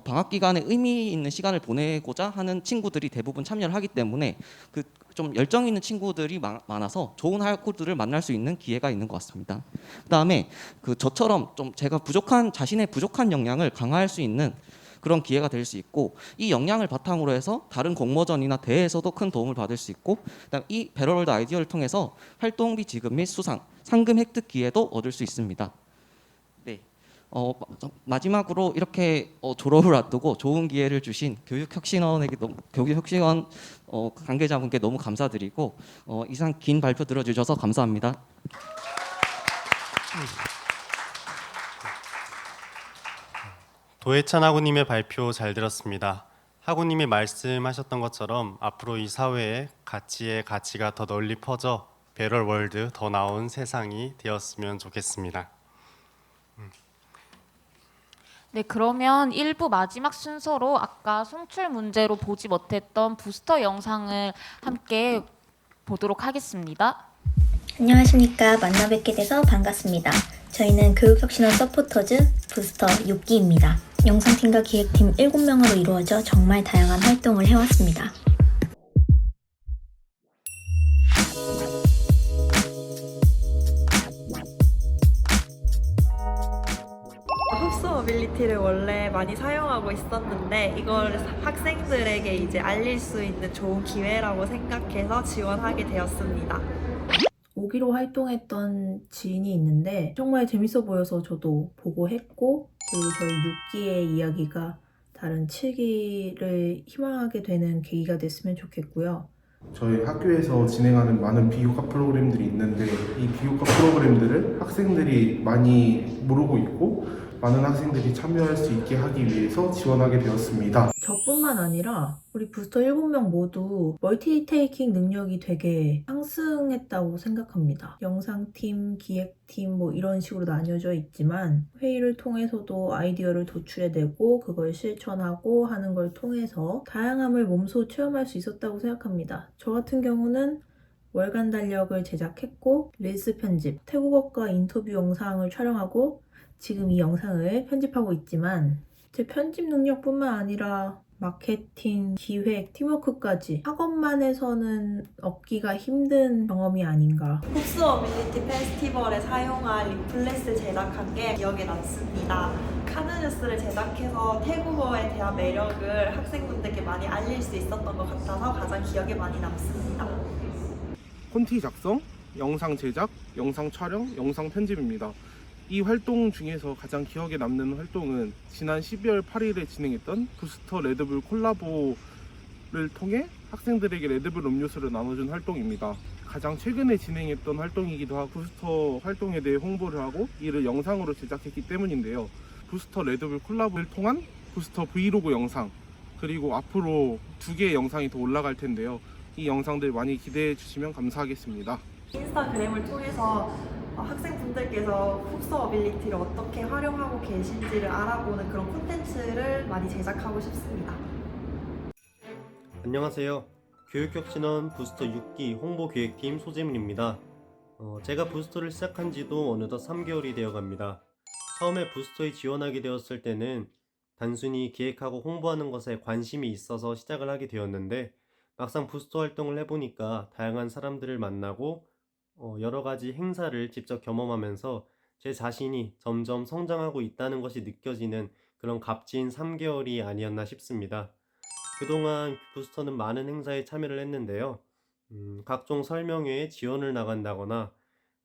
방학 기간에 의미 있는 시간을 보내고자 하는 친구들이 대부분 참여를 하기 때문에 그 좀 열정 있는 친구들이 많아서 좋은 학우들을 만날 수 있는 기회가 있는 것 같습니다. 그 다음에 저처럼 좀 자신의 부족한 역량을 강화할 수 있는 그런 기회가 될 수 있고, 이 역량을 바탕으로 해서 다른 공모전이나 대회에서도 큰 도움을 받을 수 있고, 그다음 이 배럴월드 아이디어를 통해서 활동비 지급 및 수상, 상금 획득 기회도 얻을 수 있습니다. 네, 마지막으로 이렇게 졸업을 앞두고 좋은 기회를 주신 교육혁신원 관계자분께 너무 감사드리고, 이상 긴 발표 들어주셔서 감사합니다. 도해찬 학우님의 발표 잘 들었습니다. 학우님이 말씀하셨던 것처럼 앞으로 이 사회에 가치의 가치가 더 널리 퍼져 배럴월드 더 나은 세상이 되었으면 좋겠습니다. 네, 그러면 1부 마지막 순서로 아까 송출 문제로 보지 못했던 부스터 영상을 함께 보도록 하겠습니다. 안녕하십니까. 만나 뵙게 돼서 반갑습니다. 저희는 교육혁신원 서포터즈 부스터 6기입니다. 영상팀과 기획팀 7명으로 이루어져 정말 다양한 활동을 해왔습니다. 흡수어빌리티를 원래 많이 사용하고 있었는데 이걸 학생들에게 이제 알릴 수 있는 좋은 기회라고 생각해서 지원하게 되었습니다. 5기로 활동했던 지인이 있는데 정말 재밌어 보여서 저도 보고 했고, 그리고 저희 6기의 이야기가 다른 7기를 희망하게 되는 계기가 됐으면 좋겠고요. 저희 학교에서 진행하는 많은 비교과 프로그램들이 있는데 이 비교과 프로그램들을 학생들이 많이 모르고 있고 많은 학생들이 참여할 수 있게 하기 위해서 지원하게 되었습니다. 저뿐만 아니라 우리 부스터 7명 모두 멀티테이킹 능력이 되게 상승했다고 생각합니다. 영상팀, 기획팀 뭐 이런 식으로 나뉘어져 있지만 회의를 통해서도 아이디어를 도출해내고 그걸 실천하고 하는 걸 통해서 다양함을 몸소 체험할 수 있었다고 생각합니다. 저 같은 경우는 월간 달력을 제작했고 릴스 편집, 태국어과 인터뷰 영상을 촬영하고 지금 이 영상을 편집하고 있지만 제 편집 능력뿐만 아니라 마케팅, 기획, 팀워크까지 학업만 해서는 얻기가 힘든 경험이 아닌가. 흡수어빌리티 페스티벌에 사용할 리플렛을 제작한 게 기억에 남습니다. 카드뉴스를 제작해서 태국어에 대한 매력을 학생분들께 많이 알릴 수 있었던 것 같아서 가장 기억에 많이 남습니다. 콘티 작성, 영상 제작, 영상 촬영, 영상 편집입니다. 이 활동 중에서 가장 기억에 남는 활동은 지난 12월 8일에 진행했던 부스터 레드불 콜라보를 통해 학생들에게 레드불 음료수를 나눠준 활동입니다. 가장 최근에 진행했던 활동이기도 하고 부스터 활동에 대해 홍보를 하고 이를 영상으로 제작했기 때문인데요. 부스터 레드불 콜라보를 통한 부스터 브이로그 영상, 그리고 앞으로 2개의 영상이 더 올라갈 텐데요. 이 영상들 많이 기대해 주시면 감사하겠습니다. 인스타그램을 통해서 학생분들께서 흡수어빌리티를 어떻게 활용하고 계신지를 알아보는 그런 콘텐츠를 많이 제작하고 싶습니다. 안녕하세요. 교육혁신원 부스터 6기 홍보기획팀 소재민입니다. 제가 부스터를 시작한 지도 어느덧 3개월이 되어 갑니다. 처음에 부스터에 지원하게 되었을 때는 단순히 기획하고 홍보하는 것에 관심이 있어서 시작을 하게 되었는데 막상 부스터 활동을 해보니까 다양한 사람들을 만나고 여러 가지 행사를 직접 경험하면서 제 자신이 점점 성장하고 있다는 것이 느껴지는 그런 값진 3개월이 아니었나 싶습니다. 그동안 부스터는 많은 행사에 참여를 했는데요. 각종 설명회에 지원을 나간다거나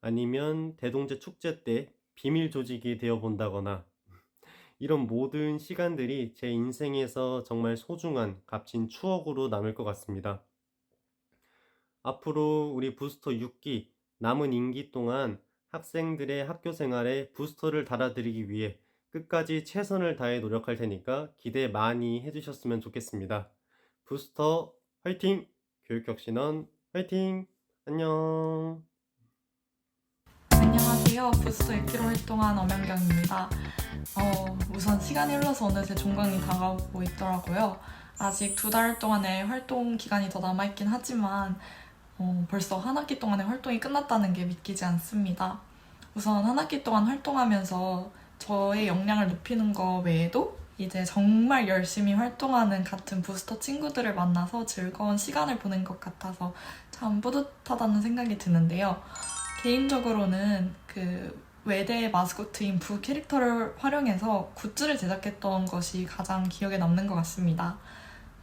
아니면 대동제 축제 때 비밀 조직이 되어 본다거나 이런 모든 시간들이 제 인생에서 정말 소중한 값진 추억으로 남을 것 같습니다. 앞으로 우리 부스터 6기 남은 임기 동안 학생들의 학교 생활에 부스터를 달아드리기 위해 끝까지 최선을 다해 노력할 테니까 기대 많이 해주셨으면 좋겠습니다. 부스터 화이팅! 교육혁신원 화이팅! 안녕! 안녕하세요. 부스터 6기로 활동한 엄연경입니다. 우선 시간이 흘러서 어느새 종강이 다가오고 있더라고요. 아직 2달 동안의 활동 기간이 더 남아있긴 하지만 벌써 한 학기 동안의 활동이 끝났다는 게 믿기지 않습니다. 우선 한 학기 동안 활동하면서 저의 역량을 높이는 거 외에도 이제 정말 열심히 활동하는 같은 부스터 친구들을 만나서 즐거운 시간을 보낸 것 같아서 참 뿌듯하다는 생각이 드는데요. 개인적으로는 그 외대 마스코트인 부 캐릭터를 활용해서 굿즈를 제작했던 것이 가장 기억에 남는 것 같습니다.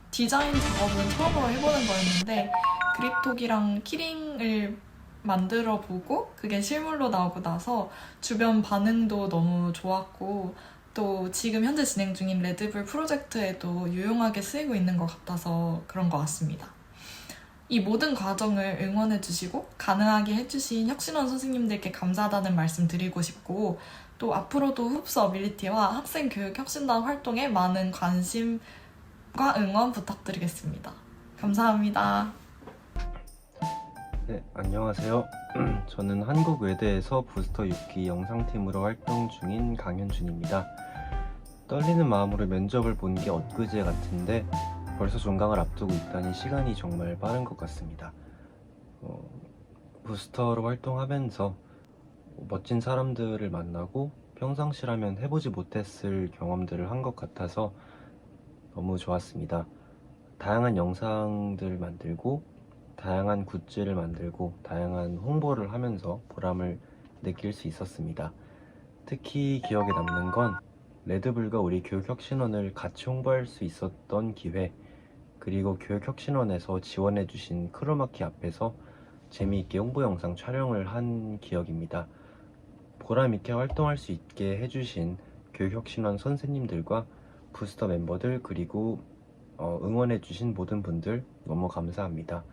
디자인 작업은 처음으로 해보는 거였는데 그립톡이랑 키링을 만들어보고 그게 실물로 나오고 나서 주변 반응도 너무 좋았고 또 지금 현재 진행 중인 레드불 프로젝트에도 유용하게 쓰이고 있는 것 같아서 그런 것 같습니다. 이 모든 과정을 응원해주시고 가능하게 해주신 혁신원 선생님들께 감사하다는 말씀 드리고 싶고 또 앞으로도 흡수어빌리티와 학생교육혁신단 활동에 많은 관심과 응원 부탁드리겠습니다. 감사합니다. 네, 안녕하세요. 저는 한국외대에서 부스터 6기 영상팀으로 활동 중인 강현준입니다. 떨리는 마음으로 면접을 본 게 엊그제 같은데 벌써 종강을 앞두고 있다니 시간이 정말 빠른 것 같습니다. 부스터로 활동하면서 멋진 사람들을 만나고 평상시라면 해보지 못했을 경험들을 한 것 같아서 너무 좋았습니다. 다양한 영상들을 만들고 다양한 굿즈를 만들고 다양한 홍보를 하면서 보람을 느낄 수 있었습니다. 특히 기억에 남는 건 레드불과 우리 교육혁신원을 같이 홍보할 수 있었던 기회, 그리고 교육혁신원에서 지원해주신 크로마키 앞에서 재미있게 홍보 영상 촬영을 한 기억입니다. 보람있게 활동할 수 있게 해주신 교육혁신원 선생님들과 부스터 멤버들 그리고 응원해주신 모든 분들 너무 감사합니다.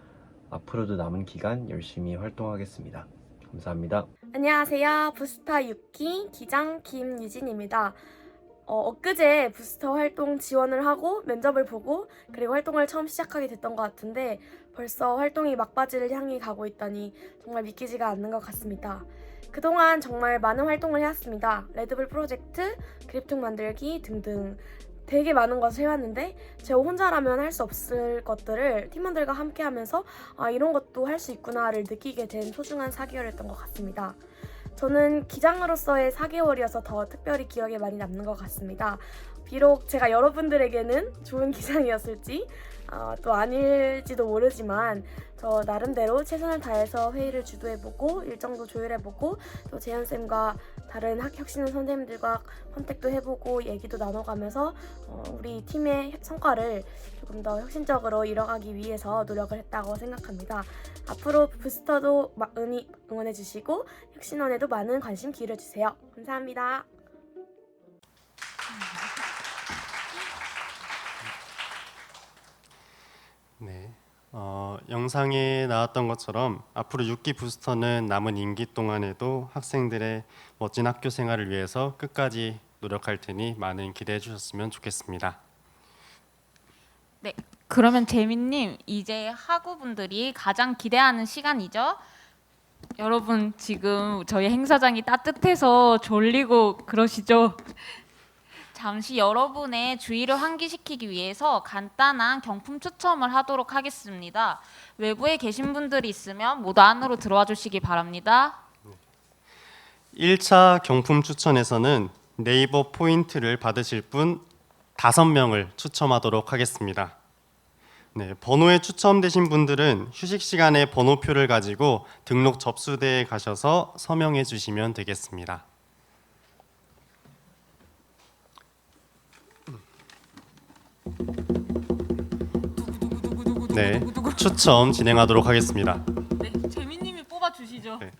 앞으로도 남은 기간 열심히 활동하겠습니다. 감사합니다. 안녕하세요. 부스터 6기 기장 김유진입니다. 엊그제 부스터 활동 지원을 하고 면접을 보고 그리고 활동을 처음 시작하게 됐던 것 같은데 벌써 활동이 막바지를 향해 가고 있다니 정말 믿기지가 않는 것 같습니다. 그동안 정말 많은 활동을 해왔습니다. 레드불 프로젝트, 그립톡 만들기 등등 되게 많은 것을 해왔는데 제가 혼자라면 할 수 없을 것들을 팀원들과 함께 하면서 이런 것도 할 수 있구나를 느끼게 된 소중한 4개월이었던 것 같습니다. 저는 기장으로서의 4개월이어서 더 특별히 기억에 많이 남는 것 같습니다. 비록 제가 여러분들에게는 좋은 기장이었을지 또 아닐지도 모르지만 저 나름대로 최선을 다해서 회의를 주도해보고 일정도 조율해보고 또 재현쌤과 다른 혁신은 선생님들과 컨택도 해보고 얘기도 나눠가면서 우리 팀의 성과를 조금 더 혁신적으로 이뤄가기 위해서 노력을 했다고 생각합니다. 앞으로 부스터도 많이 응원해주시고 혁신원에도 많은 관심 기울여주세요. 감사합니다. 네. 영상에 나왔던 것처럼 앞으로 6기 부스터는 남은 임기 동안에도 학생들의 멋진 학교 생활을 위해서 끝까지 노력할 테니 많은 기대해 주셨으면 좋겠습니다. 네, 그러면 재민님 이제 학우분들이 가장 기대하는 시간이죠? 여러분 지금 저희 행사장이 따뜻해서 졸리고 그러시죠? 잠시 여러분의 주의를 환기시키기 위해서 간단한 경품 추첨을 하도록 하겠습니다. 외부에 계신 분들이 있으면 모두 안으로 들어와 주시기 바랍니다. 1차 경품 추천에서는 네이버 포인트를 받으실 분 5명을 추첨하도록 하겠습니다. 네, 번호에 추첨되신 분들은 휴식 시간에 번호표를 가지고 등록 접수대에 가셔서 서명해 주시면 되겠습니다. 네, 추첨 진행하도록 하겠습니다. 네, 재민님이 뽑아 주시죠. 네.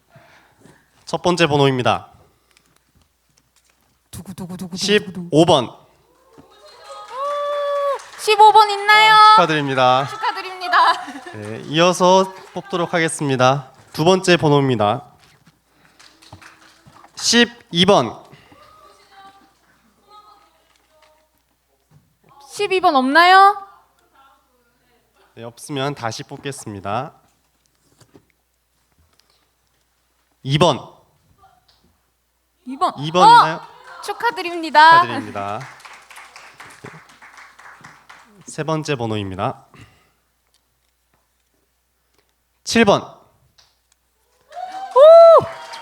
첫 번째 번호입니다. 15번. 15번 있나요? 축하드립니다. 축하드립니다. 네, 이어서 뽑도록 하겠습니다. 두 번째 번호입니다. 12번. 12번 없나요? 네, 없으면 다시 뽑겠습니다. 2번. 2번. 2번 있나요? 축하드립니다. 축하드립니다. 네. 세 번째 번호입니다. 7번. 오!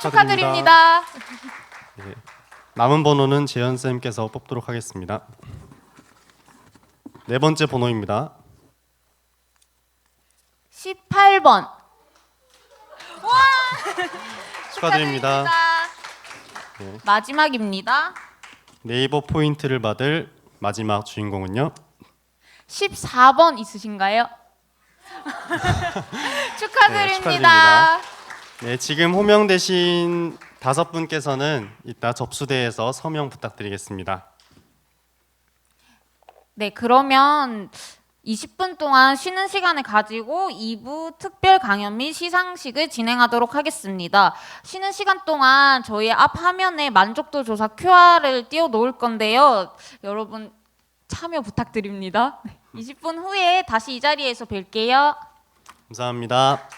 축하드립니다. 네. 남은 번호는 재현 쌤께서 뽑도록 하겠습니다. 네 번째 번호입니다. 18번. 와! 축하드립니다. 네. 마지막입니다. 네이버 포인트를 받을 마지막 주인공은요. 14번 있으신가요? 축하드립니다. 네, 축하드립니다. 네, 지금 호명되신 5분께서는 이따 접수대에서 서명 부탁드리겠습니다. 네, 그러면 20분 동안 쉬는 시간을 가지고 2부 특별 강연 및 시상식을 진행하도록 하겠습니다. 쉬는 시간 동안 저희 앞 화면에 만족도 조사 QR을 띄워 놓을 건데요. 여러분 참여 부탁드립니다. 20분 후에 다시 이 자리에서 뵐게요. 감사합니다.